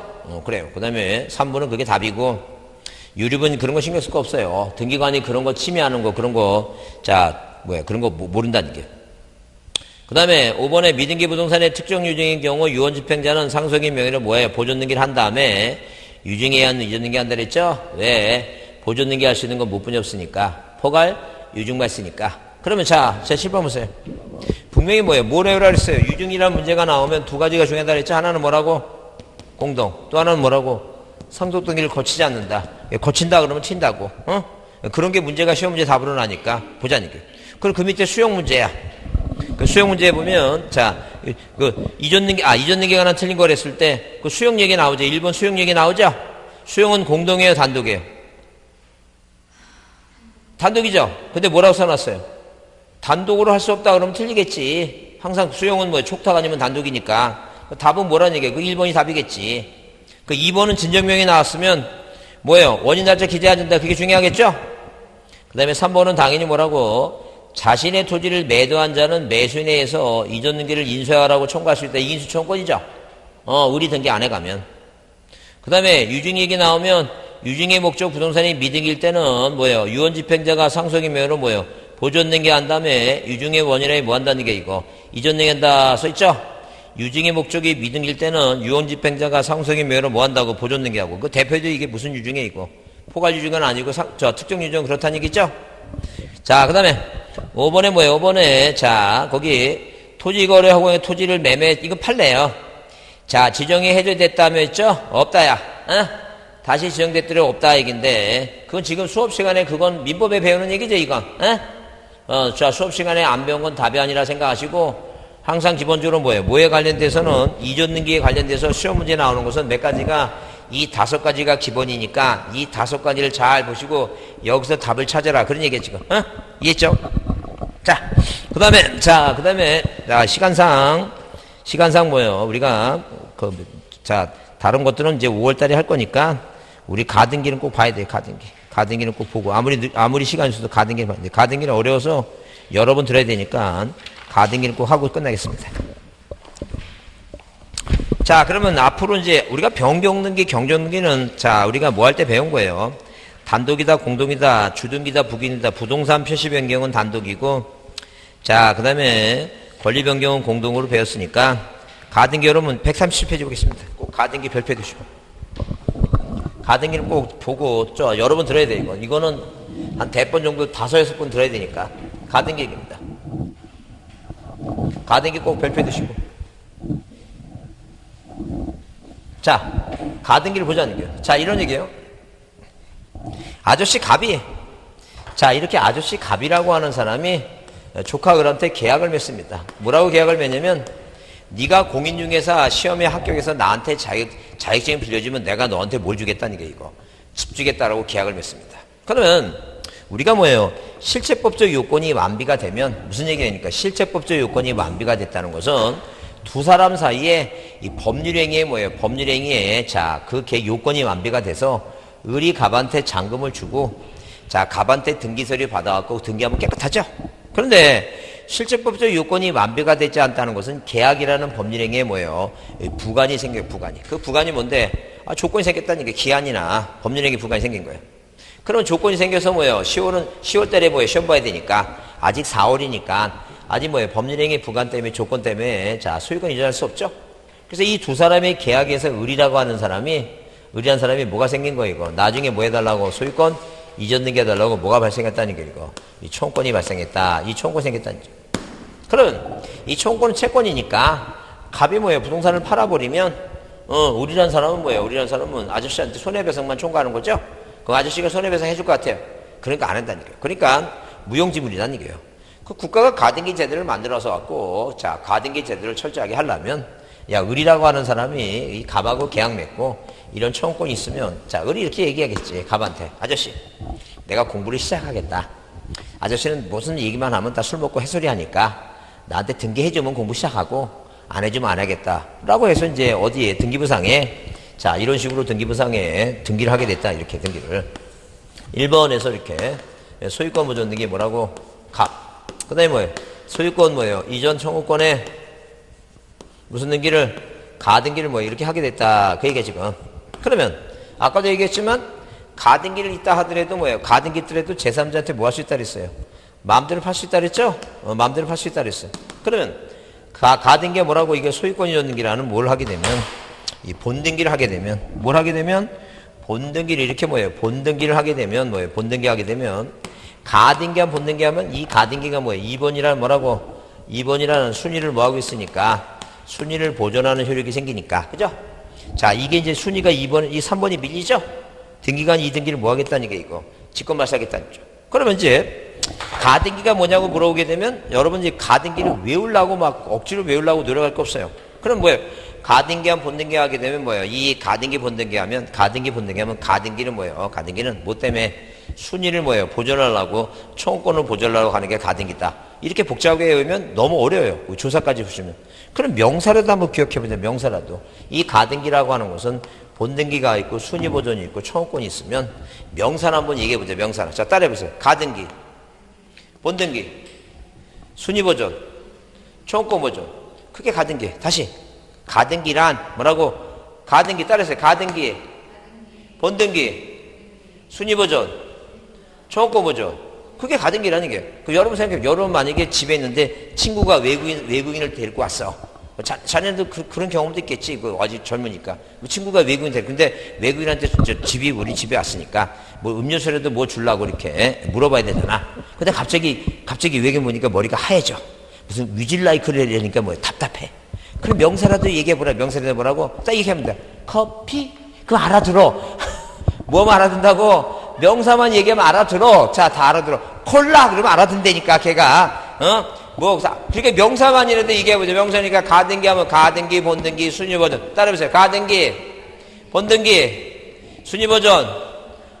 [SPEAKER 1] 그래요. 그 다음에 3번은 그게 답이고, 유립은 그런 거 신경 쓸 거 없어요. 등기관이 그런 거 침해하는 거, 그런 거, 그런 거 모른다는 게. 그 다음에 5번에 미등기 부동산의 특정 유증인 경우 유언 집행자는 상속인 명의로 보존 등기를 한 다음에 유증에 의한 이전 등기 한다 그랬죠? 왜? 보존 등기 할 수 있는 건 못 분이 없으니까. 포괄 유증만 쓰니까. 그러면 자, 제 7번 보세요. 분명히 뭘 해오라 그랬어요? 유증이라는 문제가 나오면 두 가지가 중요하다 그랬죠? 하나는 뭐라고? 공동. 또 하나는 뭐라고? 상속 등기를 거치지 않는다. 거친다 그러면 튄다고. 그런 게 문제가 시험 문제 답으로 나니까. 보자니까. 그럼 그 밑에 수용 문제야. 그 수용 문제에 보면, 자, 이전 등기가 하나 틀린 걸 했을 때, 그 수용 얘기 나오죠? 1번 수용 얘기 나오죠? 수용은 공동이에요, 단독이에요? 단독이죠? 근데 뭐라고 써놨어요? 단독으로 할 수 없다 그러면 틀리겠지. 항상 수용은 촉탁 아니면 단독이니까. 답은 뭐라는 얘기예요? 그 1번이 답이겠지. 그 2번은 진정명이 나왔으면, 원인 날짜 기재해야 된다. 그게 중요하겠죠? 그 다음에 3번은 당연히 뭐라고? 자신의 토지를 매도한 자는 매수인에 의해서 이전 등기를 인수하라고 청구할 수 있다. 이 인수청구권이죠. 의리 등기 안 해가면. 그 다음에 유증 얘기 나오면 유증의 목적 부동산이 미등기일 때는 뭐예요? 유언집행자가 상속이면으로 뭐예요? 보존 등기한 다음에 유증의 원인에 뭐 한다는 게 이거 이전 등기한다 써있죠? 유증의 목적이 미등기일 때는 유언집행자가 상속이면으로 뭐 한다고 보존 등기하고 그 대표도 이게 무슨 유증이에요 이거? 포괄 유증은 아니고 특정 유증 그렇다는 얘기죠? 자, 그 다음에 5번에 뭐예요? 5번에 자 거기 토지거래하고 토지를 매매 이거 팔래요. 자, 지정이 해제됐다며 했죠? 없다야. 다시 지정됐더니 없다 얘기인데 그건 지금 수업 시간에 그건 민법에 배우는 얘기죠 이건. 자, 수업 시간에 안 배운 건 답이 아니라 생각하시고 항상 기본적으로 뭐예요? 뭐에 관련돼서는 이전 등기에 관련돼서 시험 문제 나오는 것은 몇 가지가 이 5가지가 기본이니까 이 5가지를 잘 보시고 여기서 답을 찾아라 그런 얘기예요 지금. 이해했죠? 자, 그 다음에 시간상 뭐예요? 우리가 자 다른 것들은 이제 5월달에 할 거니까 우리 가등기는 꼭 봐야 돼요. 가등기는 꼭 보고 아무리 시간이 있어도 가등기는 봐야 돼요. 가등기는 어려워서 여러 번 들어야 되니까 가등기는 꼭 하고 끝나겠습니다. 자, 그러면 앞으로 이제 우리가 변경등기, 경정등기는 자 우리가 뭐 할 때 배운 거예요. 단독이다, 공동이다, 주등기다, 부기이다. 부동산 표시 변경은 단독이고, 자 그 다음에 권리 변경은 공동으로 배웠으니까 가등기 여러분 137페이지 보겠습니다. 꼭 가등기 별표 해두시고 가등기는 꼭 보고 여러 번 들어야 돼요. 이거는 한 100번 정도 5, 6번 들어야 되니까 가등기 얘기입니다. 가등기 꼭 별표 해두시고 자 가등기를 보자는 얘기예요. 자 이런 얘기예요. 아저씨 갑이 자 이렇게 아저씨 갑이라고 하는 사람이 조카들한테 계약을 맺습니다. 뭐라고 계약을 맺냐면 네가 공인중개사 시험에 합격해서 나한테 자격증을 빌려주면 내가 너한테 뭘 주겠다는 게 이거 집 주겠다라고 계약을 맺습니다. 그러면 우리가 뭐예요? 실체법적 요건이 완비가 되면 무슨 얘기냐니까 실체법적 요건이 완비가 됐다는 것은 두 사람 사이에 이 법률행위에 뭐예요? 법률행위에 자 그 요건이 완비가 돼서 을이 갑한테 잔금을 주고 자 갑한테 등기 서류 받아갖고 등기하면 깨끗하죠? 그런데 실체법적 요건이 완비가 되지 않다는 것은 계약이라는 법률행위에 뭐예요? 부관이 생겨요, 부관이. 그 부관이 뭔데? 조건이 생겼다는 게 기한이나 법률행위 부관이 생긴 거예요. 그럼 조건이 생겨서 뭐예요? 10월달에 뭐예요? 시험 봐야 되니까 아직 4월이니까 아직 뭐예요? 법률행위 부관 때문에 조건 때문에 자 소유권 이전할 수 없죠? 그래서 이 두 사람의 계약에서 을이라고 하는 사람이 을이라는 사람이 뭐가 생긴 거예요, 이거? 나중에 뭐 해달라고? 소유권 이전 등기 해달라고 뭐가 발생했다는 게 이거? 이 청구권이 발생했다. 이 청구권이 생겼다는 거죠. 그러면 이 청구권은 채권이니까 갑이 뭐예요? 부동산을 팔아버리면 을이라는 사람은 뭐예요? 을이라는 사람은 아저씨한테 손해배상만 청구하는 거죠? 그 아저씨가 손해배상 해줄 것 같아요. 그러니까 안 한다는 얘기예요. 그러니까 무용지물이라는 얘기예요. 그 국가가 가등기 제도를 만들어서 갖고 자 가등기 제도를 철저하게 하려면 야 을이라고 하는 사람이 이 갑하고 계약 맺고 이런 청구권이 있으면 자 을이 이렇게 얘기하겠지 갑한테 아저씨 내가 공부를 시작하겠다. 아저씨는 무슨 얘기만 하면 다 술 먹고 햇소리 하니까 나한테 등기해주면 공부 시작하고 안 해주면 안 하겠다 라고 해서 이제 어디에 등기부상에 자 이런 식으로 등기부상에 등기를 하게 됐다. 이렇게 등기를 1번에서 이렇게 소유권 보존 등기 뭐라고 갑 그 다음에 뭐예요? 소유권 뭐예요? 이전 청구권에 무슨 등기를 가등기를 뭐 이렇게 하게 됐다 그 얘기야 지금. 그러면 아까도 얘기했지만 가등기를 있다 하더라도 뭐예요? 가등기 있더라도 제3자한테 뭐 할 수 있다 그랬어요? 마음대로 팔 수 있다 그랬죠? 마음대로 팔 수 있다 그랬어요. 그러면 가등기가 뭐라고 이게 소유권 이전 등기라는 뭘 하게 되면 이 본등기를 하게 되면 뭘 하게 되면 본등기를 이렇게 뭐예요? 본등기를 하게 되면 뭐예요? 본등기 하게 되면 가등기하면 본등기 하면 이 가등기가 뭐예요? 2번이라는 뭐라고? 2번이라는 순위를 뭐 하고 있으니까 순위를 보존하는 효력이 생기니까 그죠? 자 이게 이제 순위가 2번, 이 3번이 밀리죠? 등기관 2등기를 뭐 하겠다는 게 이거 직권 발사하겠다는 거죠. 그러면 이제 가등기가 뭐냐고 물어보게 되면 여러분 이제 가등기를 외우려고 막 억지로 외우려고 노력할 거 없어요. 그럼 뭐예요? 가등기하면 본등기 하게 되면 뭐예요? 이 가등기 본등기 하면 가등기는 뭐예요? 가등기는 뭐 때문에 순위를 뭐예요? 보존하려고 청구권을 보존하려고 하는 게 가등기다. 이렇게 복잡하게 외우면 너무 어려워요. 조사까지 보시면. 그럼 명사라도 한번 기억해보자. 명사라도. 이 가등기라고 하는 것은 본등기가 있고 순위 보존이 있고 청구권이 있으면 명사를 한번 얘기해보자. 명사를. 자 따라해보세요. 가등기, 본등기, 순위보존, 청구권 보존. 크게 가등기. 다시. 가등기란 뭐라고? 가등기 따라서 가등기, 본등기, 순위보존, 청구권 보존. 그게 가등기라는 게. 그 여러분 생각해요. 여러분 만약에 집에 있는데 친구가 외국인을 데리고 왔어. 자네도 그런 경험도 있겠지. 아직 젊으니까. 친구가 외국인 데리고. 근데 외국인한테 집이 우리 집에 왔으니까 뭐 음료수라도 뭐 주려고 이렇게 물어봐야 되잖아. 근데 갑자기 외국인 보니까 머리가 하얘져. 무슨 위즐라이크를 해야되니까 뭐 답답해. 그럼 명사라도 얘기해보라. 명사라도 뭐라고? 딱 얘기하면 돼. 커피? 그거 알아들어. 뭐만 알아듣는다고? 명사만 얘기하면 알아들어. 자, 다 알아들어. 콜라! 그러면 알아듣는다니까, 걔가. 그러니까 명사만 이런데 얘기해보죠. 명사니까 가등기 하면 가등기, 본등기, 순위보존. 따라해보세요. 가등기, 본등기, 순위보존,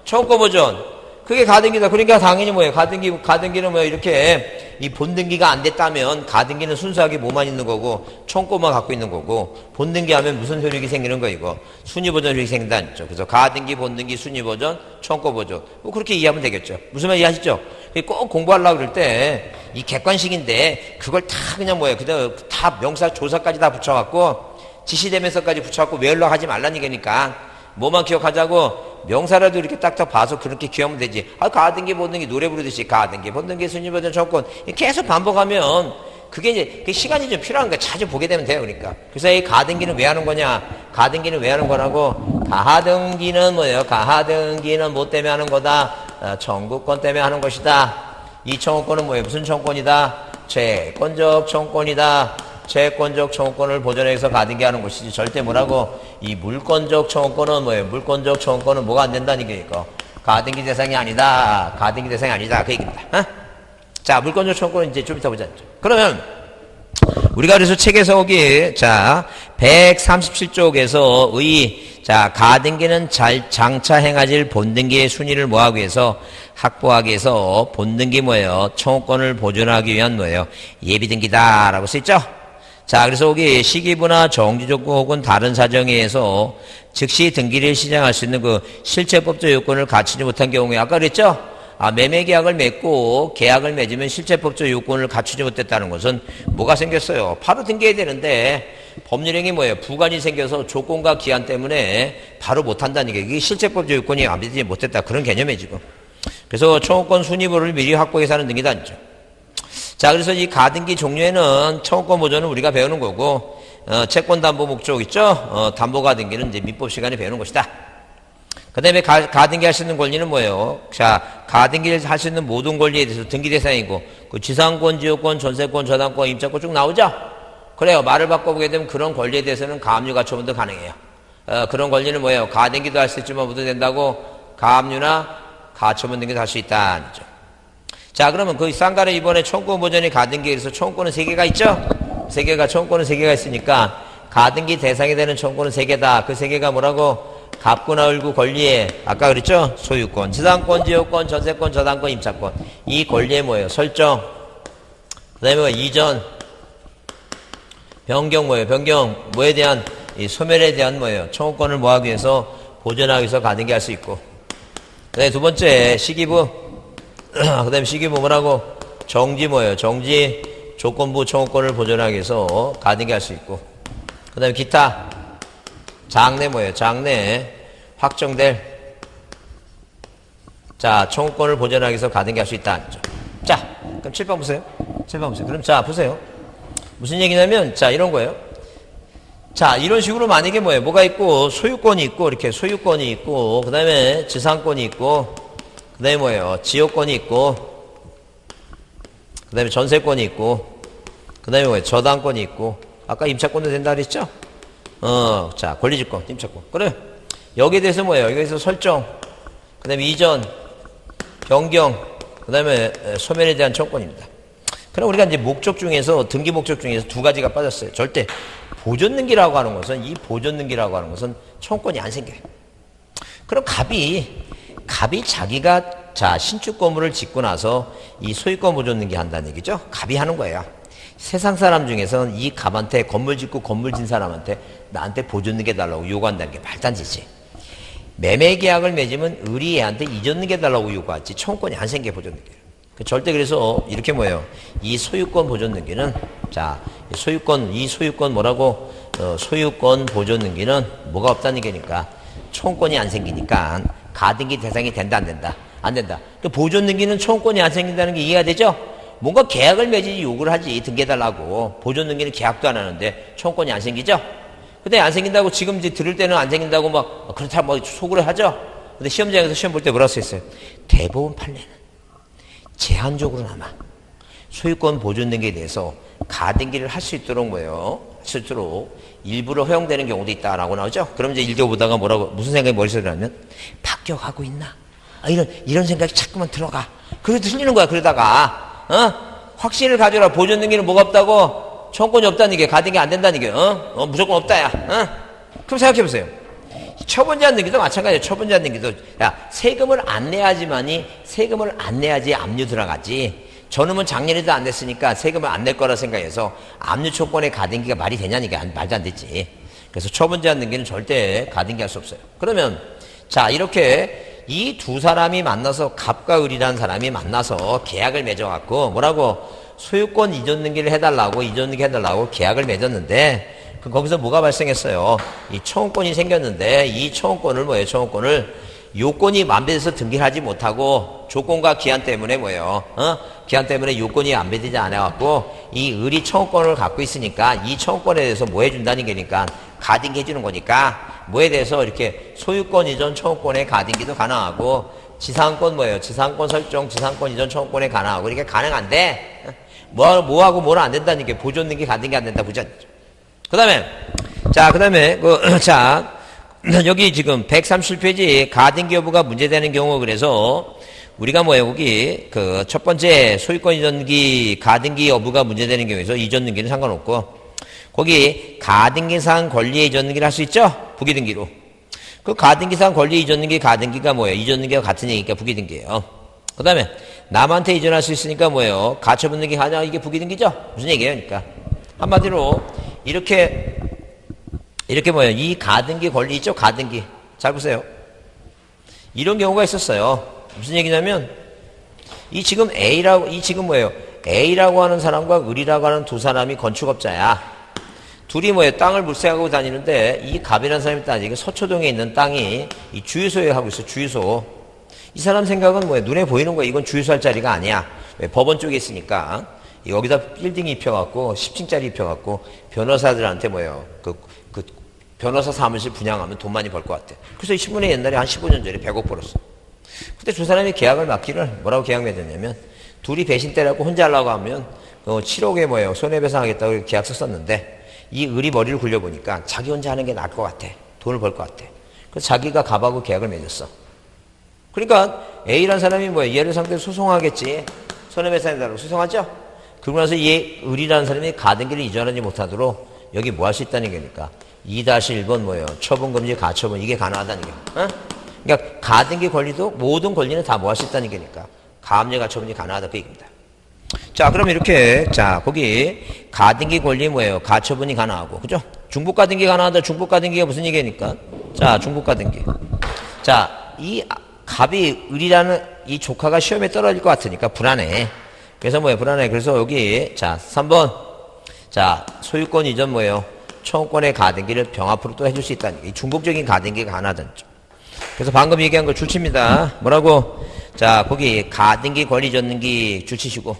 [SPEAKER 1] 청구보존. 그게 가등기다. 그러니까 당연히 뭐예요? 가등기는 뭐 이렇게 이 본등기가 안 됐다면 가등기는 순수하게 뭐만 있는 거고 청구만 갖고 있는 거고 본등기 하면 무슨 효력이 생기는 거이고 순위보존 효력이 생긴다는 거죠. 그래서 가등기, 본등기, 순위보존, 청구보존. 뭐 그렇게 이해하면 되겠죠. 무슨 말 이해하시죠? 꼭 공부하려고 그럴 때 이 객관식인데 그걸 다 그냥 뭐예요? 그냥 다 명사 조사까지 다 붙여갖고 지시대명사까지 붙여갖고 외우려고 하지 말라는 얘기니까 뭐만 기억하자고 명사라도 이렇게 딱딱 봐서 그렇게 기억하면 되지. 가등기, 본등기 노래 부르듯이 가등기, 본등기, 순위보존, 청구권 계속 반복하면 그게 이제 시간이 좀 필요한 거야. 자주 보게 되면 돼요. 그러니까. 그래서 이 가등기는 왜 하는 거냐? 가등기는 왜 하는 거라고? 가등기는 뭐예요? 가등기는 뭐 때문에 하는 거다? 청구권 때문에 하는 것이다. 이 청구권은 뭐예요? 무슨 청구권이다? 채권적 청구권이다. 채권적 청구권을 보존해서 가등기 하는 것이지 절대 뭐라고? 이 물권적 청구권은 뭐예요? 물권적 청구권은 뭐가 안 된다는 얘기니까 가등기 대상이 아니다. 가등기 대상이 아니다. 그 얘기입니다. 자, 물권적 청구권은 이제 좀 이따 보자. 그러면 우리가 그래서 책에서 여기 자 137쪽에서 자 가등기는 장차 행하질 본등기의 순위를 뭐하기 위해서 확보하기 위해서 본등기 뭐예요? 청구권을 보존하기 위한 뭐예요? 예비등기다라고 써있죠? 자, 그래서 여기 시기부나 정지조건 혹은 다른 사정에 의해서 즉시 등기를 시작할 수 있는 그 실체법적 요건을 갖추지 못한 경우에 아까 그랬죠? 매매계약을 맺고 계약을 맺으면 실체법적 요건을 갖추지 못했다는 것은 뭐가 생겼어요? 바로 등기해야 되는데 법률행위 뭐예요? 부관이 생겨서 조건과 기한 때문에 바로 못한다는 게 이게 실체법적 요건이 완비되지 못했다. 그런 개념이에요, 지금. 그래서 청구권 순위부를 미리 확보해서 하는 등기다. 자, 그래서 이 가등기 종류에는 청구권 보존은 우리가 배우는 거고, 채권 담보 목적 있죠? 담보 가등기는 이제 민법 시간에 배우는 것이다. 그 다음에 가등기 할 수 있는 권리는 뭐예요? 자, 가등기를 할 수 있는 모든 권리에 대해서 등기 대상이고, 그 지상권, 지역권, 전세권, 저당권, 임차권 쭉 나오죠? 그래요. 말을 바꿔보게 되면 그런 권리에 대해서는 가압류 가처분도 가능해요. 그런 권리는 뭐예요? 가등기도 할 수 있지만 모두 된다고 가압류나 가처분 등기도 할 수 있다. 자, 그러면 그 쌍가래 이번에 청구권 보존이 가등기에 의해서 청구권은 3개가 있죠? 3개가, 청구권은 3개가 있으니까 가등기 대상이 되는 청구권은 3개다. 그 3개가 뭐라고? 갑구나 을구 권리에, 아까 그랬죠? 소유권, 지상권, 지역권, 전세권, 저당권, 임차권. 이 권리에 뭐예요? 설정. 그 다음에 뭐 이전, 변경 뭐예요? 변경, 뭐에 대한, 이 소멸에 대한 뭐예요? 청구권을 뭐하기 위해서, 보존하기 위해서 가등기 할 수 있고. 그 다음에 두 번째, 시기부. 그 다음에 시기부 뭐라고? 정지 뭐예요? 정지, 조건부 청구권을 보존하기 위해서 가등기 할 수 있고. 그 다음에 기타. 장래 뭐예요? 장래 확정될 자 청구권을 보존하기 위해서 가등기 할 수 있다. 자, 그럼 7번 보세요. 7번 보세요. 그럼 자 보세요. 무슨 얘기냐면 자 이런 거예요. 자 이런 식으로 만약에 뭐예요? 뭐가 있고 소유권이 있고 이렇게 소유권이 있고 그 다음에 지상권이 있고 그 다음에 뭐예요? 지역권이 있고 그 다음에 전세권이 있고 그 다음에 뭐예요? 저당권이 있고 아까 임차권도 된다 그랬죠? 자, 권리지권, 임차권. 그래. 여기에 대해서 뭐예요? 여기에 대해서 설정, 그 다음에 이전, 변경, 그 다음에 소멸에 대한 청구권입니다. 그럼 우리가 이제 목적 중에서, 등기 목적 중에서 두 가지가 빠졌어요. 절대 보존등기라고 하는 것은, 이 보존등기라고 하는 것은 청구권이 안 생겨요. 그럼 갑이 자기가, 자, 신축 건물을 짓고 나서 이 소유권 보존등기 한다는 얘기죠? 갑이 하는 거예요. 세상 사람 중에서는 이 갑한테 건물 짓고 건물 진 사람한테 나한테 보존등기 해달라고 요구한다는 게 말도 안 되지. 매매 계약을 맺으면 을이 얘한테 이전등기 해달라고 요구하지 청구권이 안 생겨 보존등기. 절대 그래서 이렇게 뭐예요? 이 소유권 보존 등기는 자, 이 소유권 뭐라고? 소유권 보존 등기는 뭐가 없다는 얘기니까 초원권이 안 생기니까 가등기 대상이 된다 안 된다? 안 된다. 그 보존 등기는 초원권이 안 생긴다는 게 이해가 되죠? 뭔가 계약을 맺지 요구를 하지 등기해달라고. 보존 등기는 계약도 안 하는데 초원권이 안 생기죠? 근데 안 생긴다고 지금 이제 들을 때는 안 생긴다고 막 그렇다 뭐 속으로 하죠? 근데 시험장에서 시험 볼 때 뭐라고 써있어요? 대법원 판례는 제한적으로나마 소유권 보존 등기에 대해서 가등기를 할 수 있도록 뭐예요? 할 수 있도록 일부러 허용되는 경우도 있다라고 나오죠? 그럼 이제 읽어보다가 뭐라고, 무슨 생각이 머릿속에 나면 바뀌어가고 있나? 이런 생각이 자꾸만 들어가. 그래도 틀리는 거야, 그러다가. 확신을 가져라. 보존 등기는 뭐가 없다고? 청권이 없다는 게, 가등기 안 된다는 게, 무조건 없다, 야. 그럼 생각해보세요. 처분 제한 등기도 마찬가지예요. 처분 제한 등기도. 야, 세금을 안 내야지만이, 세금을 안 내야지 압류 들어가지. 저놈은 작년에도 안 냈으니까 세금을 안 낼 거라 생각해서 압류 초권의 가등기가 말이 되냐니까 말도 안 되지. 그래서 처분 제한 등기는 절대 가등기 할 수 없어요. 그러면, 자, 이렇게 이 두 사람이 만나서 갑과 을이라는 사람이 만나서 계약을 맺어갖고 뭐라고 소유권 이전 등기를 해달라고 이전 등기 해달라고 계약을 맺었는데 거기서 뭐가 발생했어요? 이 청원권이 생겼는데 이 청원권을 뭐예요? 청원권을 요건이 만배돼서 등기를 하지 못하고 조건과 기한 때문에 뭐예요? 기한 때문에 요건이 안배되지 않아갖고 이 을이 청원권을 갖고 있으니까 이 청원권에 대해서 뭐 해준다는 게니까 가등기 해주는 거니까 뭐에 대해서 이렇게 소유권 이전 청원권의 가등기도 가능하고 지상권 뭐예요? 지상권 설정, 지상권 이전 청원권에 가능하고 이렇게 가능한데 뭐하고 뭐는 안 된다는 게 보존 등기 가등기 안 된다 보죠. 그 다음에 자 여기 지금 137페이지 가등기 여부가 문제되는 경우 그래서 우리가 뭐예요? 거기 그 첫 번째 소유권 이전기 가등기 여부가 문제되는 경우에서 이전 등기는 상관없고 거기 가등기상 권리 이전 등기를 할 수 있죠? 부기등기로. 그 가등기상 권리 이전 등기 가등기가 뭐예요? 이전 등기와 같은 얘기니까 부기등기예요. 그 다음에 남한테 이전할 수 있으니까 뭐예요? 가처분 등기 가냐? 이게 부기등기죠? 무슨 얘기예요? 그러니까 한마디로 이렇게 뭐예요? 이 가등기 권리 있죠? 가등기. 잘 보세요. 이런 경우가 있었어요. 무슨 얘기냐면 이 지금 뭐예요? A라고 하는 사람과 을이라고 하는 두 사람이 건축업자야. 둘이 뭐예요? 땅을 물색하고 다니는데 이 갑이라는 사람이 따지게 서초동에 있는 땅이 이 주유소에 하고 있어. 주유소. 이 사람 생각은 뭐예요? 눈에 보이는 거야. 이건 주유소 할 자리가 아니야. 왜? 법원 쪽에 있으니까 여기다 빌딩 입혀갖고 10층짜리 입혀갖고 변호사들한테 뭐예요? 그 변호사 사무실 분양하면 돈 많이 벌 것 같아. 그래서 이 신문에 옛날에 한 15년 전에 100억 벌었어. 근데 두 사람이 계약을 맡기를 뭐라고 계약 맺었냐면 둘이 배신 때려고 혼자 하려고 하면 7억에 뭐예요? 손해배상하겠다고 계약서 썼는데 이 을이 머리를 굴려보니까 자기 혼자 하는 게 나을 것 같아. 돈을 벌 것 같아. 그래서 자기가 갑하고 계약을 맺었어. 그러니까 A라는 사람이 뭐예요? 얘를 상대로 소송하겠지. 손해배상해달라고 소송하죠? 그러고 나서 이 을이라는 사람이 가등기를 이전하지 못하도록 여기 뭐 할 수 있다는 게니까 2-1번 뭐예요? 처분금지 가처분 이게 가능하다는 게. 그러니까 가등기 권리도 모든 권리는 다 뭐 할 수 있다는 게니까 가압류 가처분이 가능하다 그 얘기입니다. 자, 그럼 이렇게 자 거기 가등기 권리 뭐예요? 가처분이 가능하고 그죠? 중복 가등기 가능하다. 중복 가등기가 무슨 얘기니까? 자, 중복 가등기. 자, 이 갑이 을이라는 이 조카가 시험에 떨어질 것 같으니까 불안해. 그래서 뭐예요? 불안해. 그래서 여기 자 3번 자 소유권 이전 뭐예요? 청구권의 가등기를 병합으로 또 해줄 수 있다는 게 중복적인 가등기가 가능하다는 점. 그래서 방금 얘기한 거 줄칩니다. 뭐라고? 자 거기 가등기 권리 전등기 줄치시고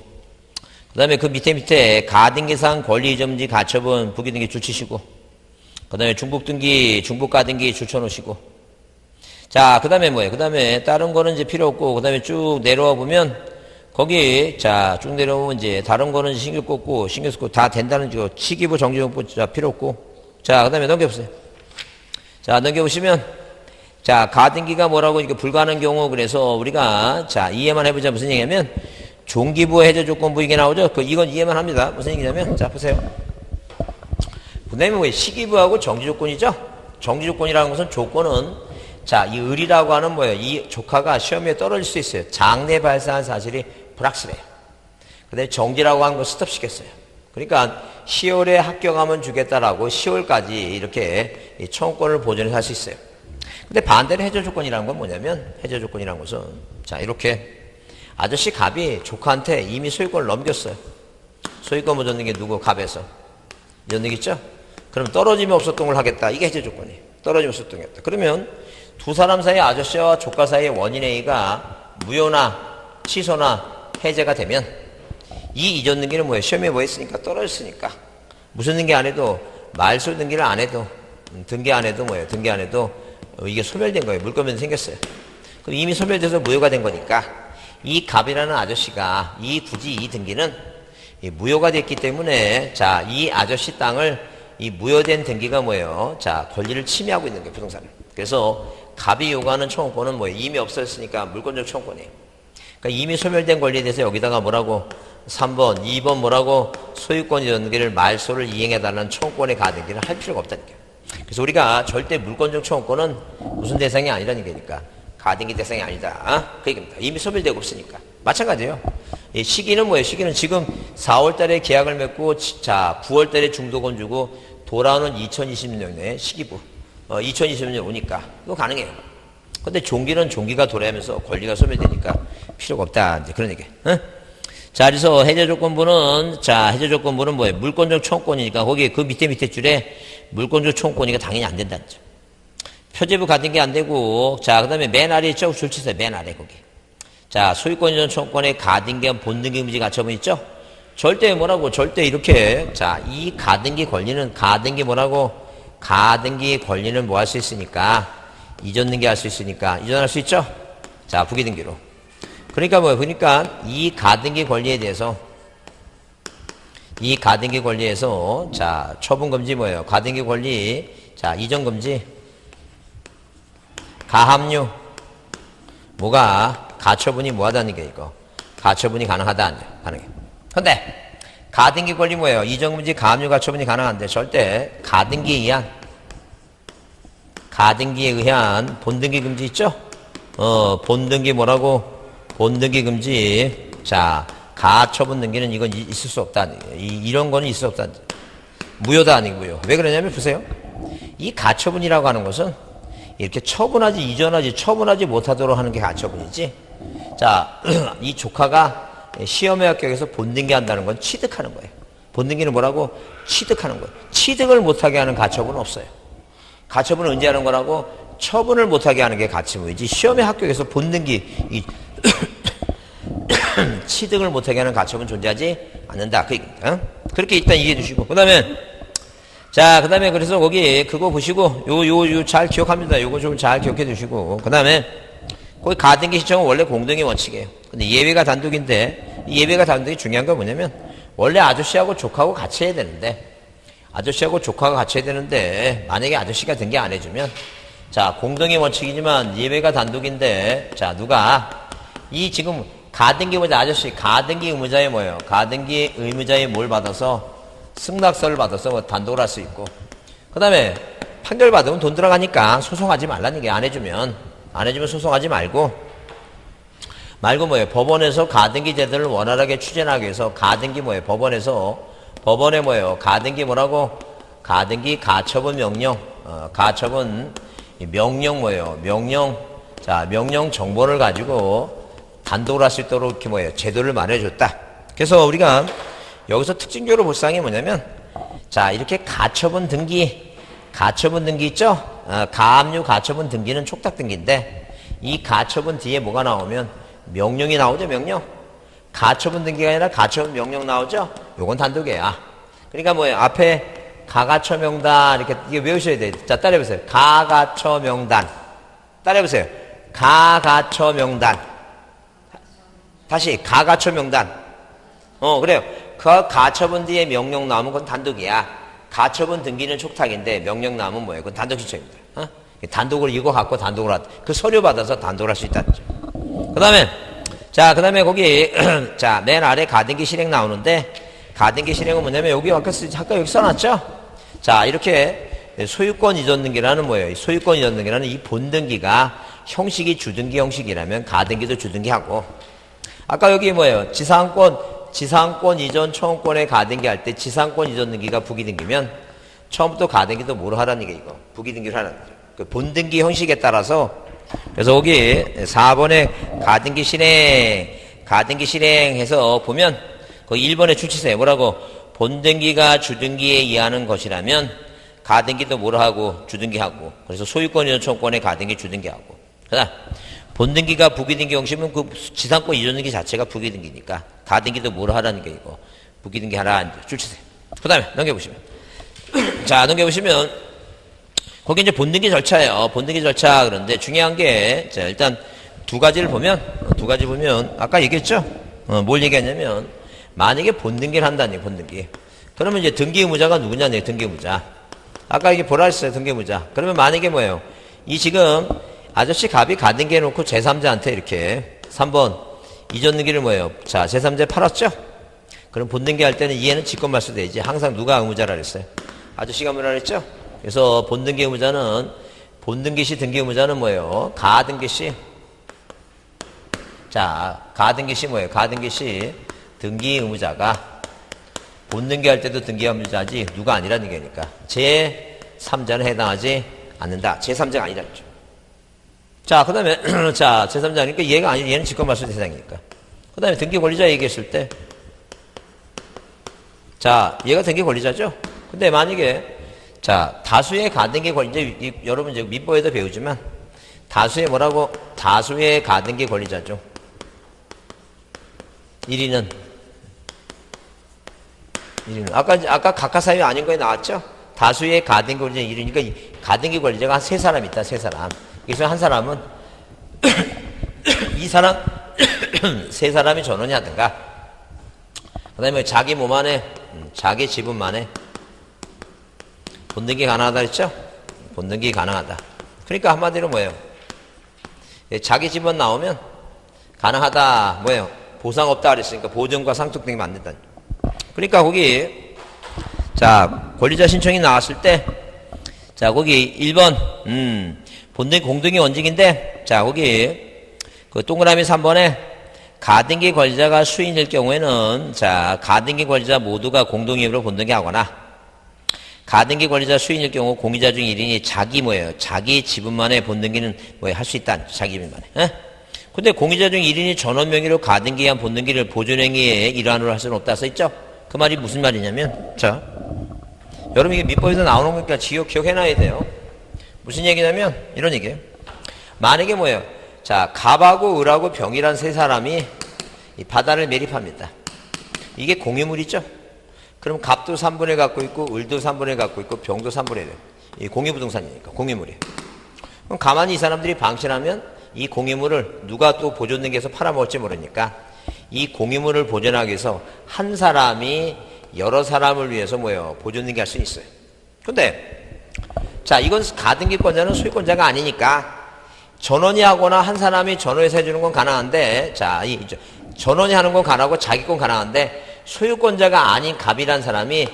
[SPEAKER 1] 그 다음에 그 밑에 가등기상 권리 이전지 가처분 부기등기 줄치시고 그 다음에 중복등기 중복가등기 줄쳐놓으시고 자 그 다음에 뭐예요? 그 다음에 다른 거는 이제 필요 없고 그 다음에 쭉 내려와 보면 거기 자 쭉 내려오면 이제 다른 거는 신경 꽂고 신경 쓰고 다 된다는 거 치기부 정지용법 자 필요 없고 자 그 다음에 넘겨보세요. 자 넘겨보시면 자 가등기가 뭐라고 이렇게 불가능한 경우 그래서 우리가 자 이해만 해보자. 무슨 얘기냐면 종기부 해제 조건부 이게 나오죠. 이건 이해만 합니다. 무슨 얘기냐면 자 보세요. 그 다음에 뭐 시기부하고 정지조건이죠. 정지조건이라는 것은 조건은 자 이 을이라고 하는 뭐예요? 이 조카가 시험에 떨어질 수 있어요. 장래 발생한 사실이 불확실해요. 그 다음에 정지라고 하는 거 스톱시켰어요. 그러니까 10월에 합격하면 주겠다라고 10월까지 이렇게 청구권을 보존해서 할 수 있어요. 근데 반대로 해저 조건이라는 건 뭐냐면 해저 조건이라는 것은 자 이렇게 아저씨 갑이 조카한테 이미 소유권을 넘겼어요. 소유권 못 얻는 게 누구? 갑에서. 이런 얘기 있죠? 그럼 떨어짐이 없었던 걸 하겠다. 이게 해제 조건이에요. 떨어짐이 없었던 게 없다. 그러면 두 사람 사이 아저씨와 조카 사이의 원인 A가 무효나 취소나 해제가 되면 이 이전 등기는 뭐예요? 시험에 뭐 했으니까 떨어졌으니까 무슨 등기 안 해도 말소 등기를 안 해도 등기 안 해도 뭐예요? 등기 안 해도 이게 소멸된 거예요. 물권면이 생겼어요. 그럼 이미 소멸돼서 무효가 된 거니까 이 갑이라는 아저씨가 굳이 이 등기는 무효가 됐기 때문에 자, 이 아저씨 땅을 이 무효된 등기가 뭐예요? 자, 권리를 침해하고 있는 거예요. 부동산을. 그래서 갑이 요구하는 청구권은 뭐예요? 이미 없어졌으니까 물권적 청구권이에요. 그러니까 이미 소멸된 권리에 대해서 여기다가 뭐라고 3번, 2번 뭐라고 소유권 이전 등기를 말소를 이행해달라는 청구권의 가등기를 할 필요가 없다는 거예요. 그래서 우리가 절대 물권적 청구권은 무슨 대상이 아니라는 거니까 가등기 대상이 아니다. 그 얘기입니다. 이미 소멸되고 없으니까. 마찬가지예요. 이 시기는 뭐예요? 시기는 지금 4월 달에 계약을 맺고 자 9월 달에 중도권 주고 돌아오는 2020년에 시기부 2020년 오니까 이거 가능해요. 근데 종기는 종기가 돌아오면서 권리가 소멸되니까 필요가 없다. 이제 그런 얘기. 자, 그래서 해제 조건부는 해제 조건부는 뭐예요? 물권적 청구권이니까 거기에 그 밑에 줄에 물권적 청구권이니까 당연히 안 된다는 점. 표제부 가등기 안 되고 자, 그다음에 맨 아래 있죠? 줄치세요. 맨 아래 거기. 자, 소유권 이전 청구권의 가등기와 본등기 금지 가처분 있죠? 절대 뭐라고? 절대 이렇게 자, 이 가등기 권리는 가등기 뭐라고? 가등기 권리는 뭐 할 수 있으니까 이전 등기 할 수 있으니까 이전할 수 있죠? 자, 부기 등기로. 그러니까 뭐예요? 그러니까 이 가등기 권리에 대해서 자, 처분 금지 뭐예요? 가등기 권리 자, 이전 금지 가합류 뭐가 가처분이 뭐하다는 게 이거 가처분이 가능하다 가능해. 근데 가등기 권리 뭐예요? 이전 금지 가합류 가처분이 가능한데 절대 가등기에 의한 본등기 금지 있죠? 본등기 뭐라고? 본등기 금지. 자, 가처분 등기는 이건 있을 수 없다. 이런 거는 있을 수 없다. 무효다 아니고요. 왜 그러냐면 보세요. 이 가처분이라고 하는 것은 이렇게 처분하지 못하도록 하는 게 가처분이지. 자, 이 조카가 시험에 합격해서 본등기 한다는 건 취득하는 거예요. 본등기는 뭐라고? 취득하는 거예요. 취득을 못하게 하는 가처분은 없어요. 가처분을 언제 하는 거라고? 처분을 못하게 하는 게 가처분이지. 시험에 합격해서 본등기 취득을 못하게 하는 가처분 존재하지 않는다. 그 얘기입니다. 그렇게 일단 이해해 주시고 그 다음에 그래서 거기 그거 보시고 요 잘 기억합니다. 요거 좀 잘 기억해 두시고 그 다음에 거기 가등기 시청은 원래 공동의 원칙이에요. 근데 예외가 단독인데 이 예외가 단독이 중요한 건 뭐냐면 원래 아저씨하고 조카하고 같이 해야 되는데 만약에 아저씨가 등기 안 해주면 자, 공동의 원칙이지만 예외가 단독인데 자, 누가 이 지금 가등기 의무자 아저씨 가등기 의무자의 뭐예요? 가등기 의무자의 뭘 받아서 승낙서를 받아서 뭐 단독을 할 수 있고 그 다음에 판결 받으면 돈 들어가니까 소송하지 말라는 게 안 해주면 소송하지 말고 뭐예요? 법원에서 가등기 제도를 원활하게 추진하기 위해서 가등기 뭐예요? 법원에 뭐예요? 가등기 뭐라고? 가등기 가처분 명령 가처분 명령 뭐예요? 명령 정보를 가지고 단독을 할 수 있도록 이렇게 뭐예요? 제도를 마련해줬다. 그래서 우리가 여기서 특징적으로 볼 사항이 뭐냐면 자, 이렇게 가처분 등기 있죠? 가압류 가처분 등기는 촉탁 등기인데 이 가처분 뒤에 뭐가 나오면 명령이 나오죠, 명령. 가처분 등기가 아니라 가처분 명령 나오죠? 요건 단독이야. 그러니까 뭐예요? 앞에 가가처 명단 이렇게 이게 외우셔야 돼요. 자, 따라해보세요. 가가처 명단. 따라해보세요. 가가처 명단. 다시 가가처 명단. 그래요. 그 가처분 뒤에 명령 나오면 그건 단독이야. 가처분 등기는 촉탁인데 명령 나오면 뭐예요? 그건 단독 신청입니다. 단독을 이거 갖고 단독을 그 서류 받아서 단독을 할 수 있다는 거죠. 그 다음에 거기 자, 맨 아래 가등기 실행 나오는데 가등기 실행은 뭐냐면 여기 아까 여기 써놨죠? 자, 이렇게 소유권 이전 등기라는 뭐예요? 소유권 이전 등기라는 이 본등기가 형식이 주등기 형식이라면 가등기도 주등기하고 아까 여기 뭐예요? 지상권 이전 청구권에 가등기 할 때 지상권 이전 등기가 부기등기면 처음부터 가등기도 뭐로 하라는 게 이거 부기등기를 하라는 거죠. 그 본등기 형식에 따라서 그래서 거기 4번에 가등기 실행 가등기 실행해서 보면 그 1번에 주치사에 뭐라고? 본등기가 주등기에 의하는 것이라면 가등기도 뭐라 하고? 주등기하고. 그래서 소유권 이전청권에 가등기 주등기하고. 그다음 본등기가 부기등기 형식은 그 지상권 이전등기 자체가 부기등기니까 가등기도 뭐라 하라는 게 이거. 부기등기 하라. 주치세. 그 다음에 넘겨보시면. 자, 넘겨보시면 거기 이제 본등기 절차예요. 본등기 절차. 그런데 중요한 게, 자, 일단 두 가지 보면, 아까 얘기했죠? 뭘 얘기했냐면, 만약에 본등기를 한다니, 본등기. 그러면 이제 등기 의무자가 누구냐니, 등기 의무자. 아까 이게 보라 했어요, 등기 의무자. 그러면 만약에 뭐예요? 이 지금 아저씨 갑이 가등기 해놓고 제3자한테 이렇게 3번 이전 등기를 뭐예요? 자, 제3자에 팔았죠? 그럼 본등기 할 때는 이해는 직권 말소되지. 항상 누가 의무자라 그랬어요? 아저씨가 뭐라 그랬죠? 그래서 본등기 의무자는, 본등기 시 등기 의무자는 뭐예요? 가등기 시. 자, 가등기 시 뭐예요? 가등기 시 등기 의무자가 본등기 할 때도 등기 의무자지 누가 아니라는 얘기니까 제3자는 해당하지 않는다. 제3자가 아니라는 거죠. 자, 그 다음에, 자, 제3자니까 얘가 아니, 얘는 직권 말소 대상이니까. 그 다음에 등기 권리자 얘기했을 때, 자, 얘가 등기 권리자죠? 근데 만약에, 자, 다수의 가등기 권리자, 여러분 이제 민법에도 배우지만, 다수의 뭐라고? 다수의 가등기 권리자죠. 1위는. 아까 각하사유 아닌 거에 나왔죠? 다수의 가등기 권리자 1위니까 가등기 권리자가 한 3사람 있다, 3사람. 그래서 한 사람은, 이 사람, 3사람이 전원이 하든가, 그 다음에 자기 몸 안에, 자기 지분만에 본등기 가능하다 그랬죠? 본등기 가능하다. 그러니까 한마디로 뭐예요? 자기 지분 나오면 가능하다. 뭐예요? 보상 없다 그랬으니까 보증과 상속등이 만든다. 그러니까 거기, 자, 권리자 신청이 나왔을 때, 자, 거기 1번, 본등기 공등기 원칙인데, 자, 거기, 그 동그라미 3번에 가등기 권리자가 수인일 경우에는, 자, 가등기 권리자 모두가 공동이익으로 본등기 하거나, 가등기 권리자 수인일 경우 공유자 중 1인이 자기 뭐예요? 자기 지분만의 본등기는 뭐예요? 할 수 있다. 자기 지분만에. 에? 근데 공유자 중 1인이 전원 명의로 가등기한 본등기를 보존행위의 일환으로 할 수는 없다 써있죠? 그 말이 무슨 말이냐면, 자, 여러분 이게 민법에서 나오는 거니까 기억해놔야 돼요. 무슨 얘기냐면, 이런 얘기예요. 만약에 뭐예요? 자, 갑하고 을하고 병이란 3사람이 이 바다를 매립합니다. 이게 공유물이죠? 그럼 갑도 3분의 갖고 있고, 을도 3분의 갖고 있고, 병도 3분의 돼요. 이 공유부동산이니까, 공유물이에요. 그럼 가만히 이 사람들이 방치하면 이 공유물을 누가 또 보존등기해서 팔아먹을지 모르니까 이 공유물을 보존하기 위해서 한 사람이 여러 사람을 위해서 뭐예요? 보존등기 할 수 있어요. 근데, 자, 이건 가등기권자는 소유권자가 아니니까 전원이 하거나 한 사람이 전원해서 해주는 건 가능한데, 자, 전원이 하는 건 가능하고 자기권 가능한데 소유권자가 아닌 갑이란 사람이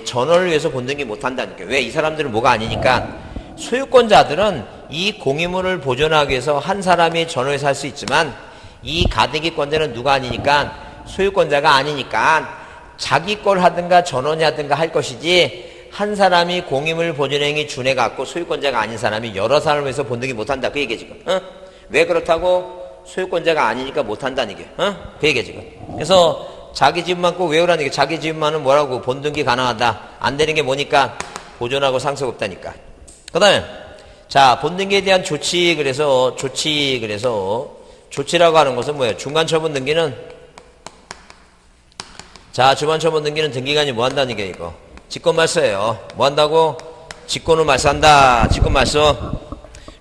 [SPEAKER 1] 전원을 위해서 본등기 못 한다는 거예요. 왜? 이 사람들은 뭐가 아니니까 소유권자들은 이 공유물을 보존하기 위해서 한 사람이 전원해서 할 수 있지만 이 가등기권자는 누가 아니니까 소유권자가 아니니까 자기 걸 하든가 전원이 하든가 할 것이지 한 사람이 공유물 보존행위 준해갖고 소유권자가 아닌 사람이 여러 사람을 위해서 본등기 못한다. 그 얘기야 지금. 어? 왜 그렇다고? 소유권자가 아니니까 못한다는 얘기야. 어? 그 얘기야 지금. 그래서 자기 집만 꼭 외우라는 게 자기 집만은 뭐라고? 본등기 가능하다. 안 되는 게 뭐니까? 보존하고 상속 없다니까. 그 다음에 자, 본등기에 대한 조치. 그래서 조치라고 하는 것은 뭐예요? 중간처분 등기는, 자, 중간처분 등기는 등기관이 뭐 한다는 게 이거 직권 말소예요. 뭐 한다고? 직권을 말소한다. 직권 말소.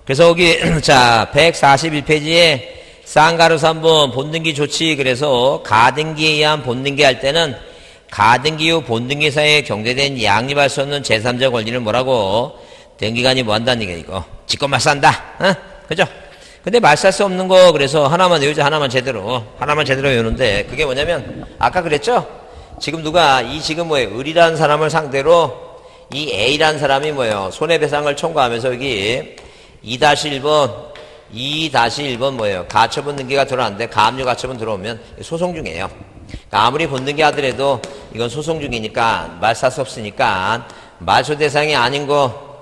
[SPEAKER 1] 그래서 여기 자 141페이지에 쌍가루 3번 본등기 조치. 그래서 가등기에 의한 본등기 할 때는 가등기 후 본등기 사이에 경제된 양립할 수 없는 제3자 권리를 뭐라고? 등기관이 뭐 한다는 게 이거 직권 말소한다. 어? 그죠? 근데 말소할 수 없는 거 그래서 하나만 외우자. 하나만 제대로 외우는데 그게 뭐냐면 아까 그랬죠? 지금 누가 이 지금 뭐예요? 을이라는 사람을 상대로 이 A라는 사람이 뭐예요? 손해배상을 청구하면서 여기 2-1번 뭐예요? 가처분 등기가 들어왔는데 가압류 가처분 들어오면 소송 중이에요. 그러니까 아무리 본등기 하더라도 이건 소송 중이니까 말소할 수 없으니까 말소 대상이 아닌 거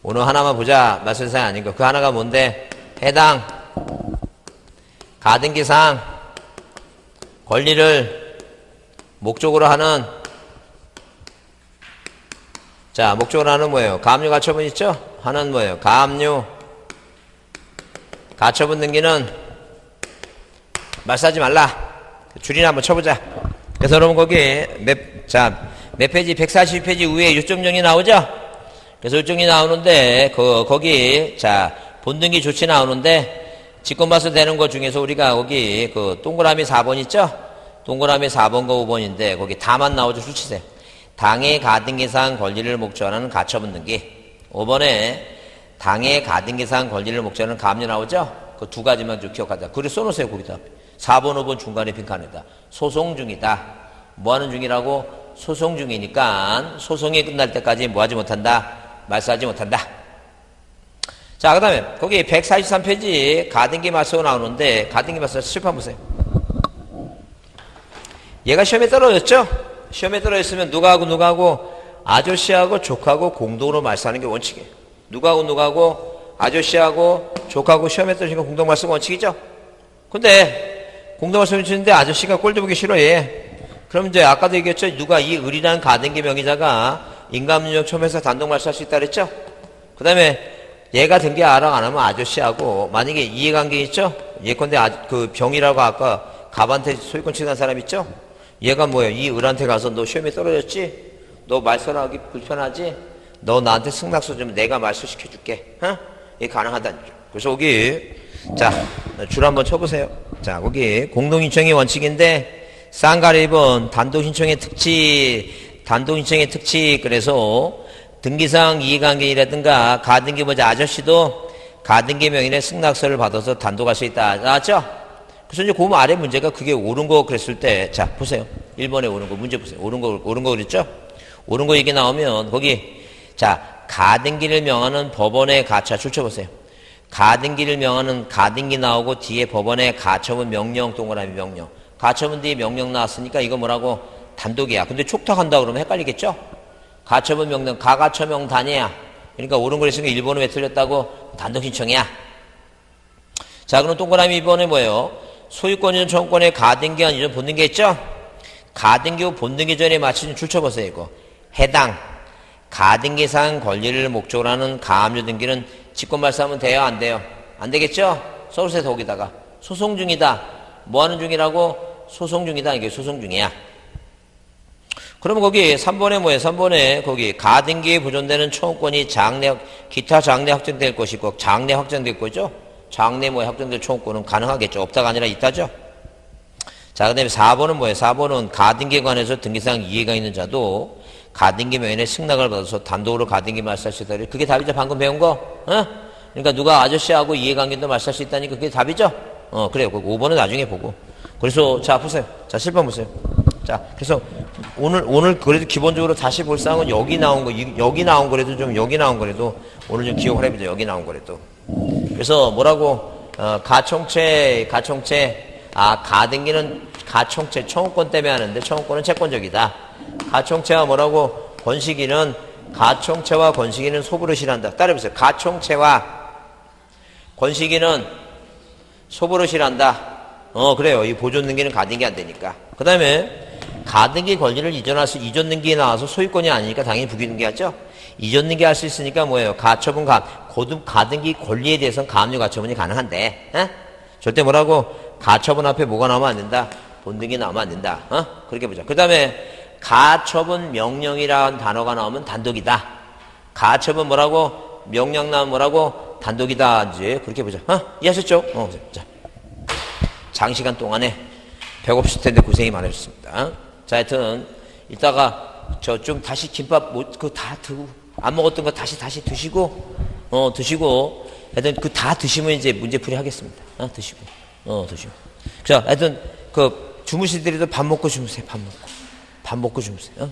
[SPEAKER 1] 오늘 하나만 보자. 말소 대상이 아닌 거. 그 하나가 뭔데? 해당 가등기상 권리를 목적으로 하는, 자, 목적으로 하는 뭐예요? 가압류 가처분 있죠? 하는 뭐예요? 가압류 가처분 등기는 말소하지 말라. 줄이나 한번 쳐보자. 그래서 여러분 거기 몇 페이지? 142페이지 위에 요점정리 나오죠? 그래서 요점정리 나오는데 거기 자 본등기 조치 나오는데 직권말소 되는 것 중에서 우리가 거기 그 동그라미 4번 있죠? 동그라미 4번과 5번인데 거기 다만 나오죠? 수치세. 당해 가등기상 권리를 목적으로 하는 가처분 등기. 5번에 당해 가등기상 권리를 목적으로 하는 가압류 나오죠? 그 두 가지만 좀 기억하자. 그리고 써놓으세요 거기다. 4번, 5번 중간에 빈칸에다. 소송 중이다. 뭐 하는 중이라고? 소송 중이니까 소송이 끝날 때까지 뭐 하지 못한다? 말소하지 못한다. 자, 그 다음에 거기 143페이지 가등기 말소 나오는데 가등기 말소 칠판 보세요. 얘가 시험에 떨어졌죠? 시험에 떨어졌으면 누가 하고 아저씨하고 조카하고 공동으로 말소하는 게 원칙이에요. 누가 하고 아저씨하고 조카하고 시험에 떨어지니까 공동 말소가 원칙이죠? 근데 공동 말소 원칙인데 아저씨가 꼴도 보기 싫어해. 그럼 이제 아까도 얘기했죠? 누가 이 을이라는 가등기 명의자가 인감능력 처음에서 단독 말소할 수 있다 그랬죠? 그 다음에 얘가 등기 아랑 안 하면 아저씨하고 만약에 이해관계 있죠? 예컨대 그 병이라고 아까 갑한테 소유권 취득한 사람 있죠? 얘가 뭐예요? 이 을한테 가서 너 시험에 떨어졌지? 너 말소하기 불편하지? 너 나한테 승낙서 좀 내가 말소시켜줄게. 어? 이게 가능하다는 거죠. 그래서 거기 자 줄 한번 쳐보세요. 자 거기 공동신청의 원칙인데 쌍가리 1번 단독신청의 특칙 그래서 등기상 이해관계이라든가 가등기 보자 아저씨도 가등기 명의의 승낙서를 받아서 단독할 수 있다. 나왔죠? 그래서 이제 그 아래 문제가 그게 옳은 거 그랬을 때, 자, 보세요. 1번에 옳은 거 문제 보세요. 옳은 거 그랬죠? 옳은 거 얘기 나오면 거기, 자, 가등기를 명하는 법원의 가처, 줄쳐보세요. 가등기를 명하는 가등기 나오고 뒤에 법원의 가처분 명령 동그라미 명령. 가처분 뒤에 명령 나왔으니까 이거 뭐라고? 단독이야. 근데 촉탁한다 그러면 헷갈리겠죠? 가처분 명령, 가가처명 단위야. 그러니까 옳은 걸 했으니까 1번은 왜 틀렸다고? 단독 신청이야. 자, 그럼 동그라미 2번에 뭐예요? 소유권 이전 청구권의 가등기한 이전 본등기 있죠? 가등기 후 본등기 전에 마치는 줄 쳐보세요, 이거. 해당 가등기상 권리를 목적으로 하는 가압류 등기는 직권 말소하면 돼요, 안 돼요? 안 되겠죠? 서울세 거기다가 소송 중이다. 뭐 하는 중이라고? 소송 중이다. 이게 소송 중이야. 그러면 거기 3번에 뭐예요? 3번에 거기 가등기에 보존되는 청구권이 기타 장래 확정될 것이고 장래 확정될 거죠? 장래 뭐에 확정될 청구권은 가능하겠죠? 없다가 아니라 있다죠? 자, 그 다음에 4번은 뭐예요? 4번은 가등기에 관해서 등기상 이해가 있는 자도 가등기 명의의 승낙을 받아서 단독으로 가등기 말소할 수 있다. 그게 답이죠? 방금 배운 거? 어? 그러니까 누가 아저씨하고 이해관계도 말소할 수 있다니까 그게 답이죠? 그래요. 5번은 나중에 보고. 그래서 자, 보세요. 자, 7번 보세요. 자, 그래서 오늘 그래도 기본적으로 다시 볼 사항은 여기 나온 거라도 오늘 좀 기억을 해보자. 여기 나온 거라도. 그래서 뭐라고? 가청채, 가등기는 가청채, 청구권 때문에 하는데 청구권은 채권적이다. 가청채와 뭐라고? 권식위는 가청채와 권식위는 소부릇이란다. 따라해보세요. 가청채와 권식위는 소부릇이란다. 그래요. 이 보존 등기는 가등기 안 되니까. 그 다음에 가등기 권리를 이전 등기에 나와서 소유권이 아니니까 당연히 부기등기하죠. 이전 등기 할 수 있으니까 뭐예요? 가처분 가등기 권리에 대해서는 가압류 가처분이 가능한데, 절대 뭐라고? 가처분 앞에 뭐가 나오면 안 된다? 본등기 나오면 안 된다. 그렇게 보자. 그 다음에 가처분 명령이라는 단어가 나오면 단독이다. 가처분 뭐라고? 명령 나오면 뭐라고? 단독이다. 이제 그렇게 보자. 이해하셨죠? 자, 장시간 동안에 배고프실 텐데 고생이 많으셨습니다. 자, 하여튼 이따가 저 좀 다시 김밥 그거 다 드고 안 먹었던 거 다시 드시고 하여튼 그 다 드시면 이제 문제풀이 하겠습니다. 드시고. 자, 하여튼 그 주무시더라도 밥 먹고 주무세요. 밥 먹고 주무세요.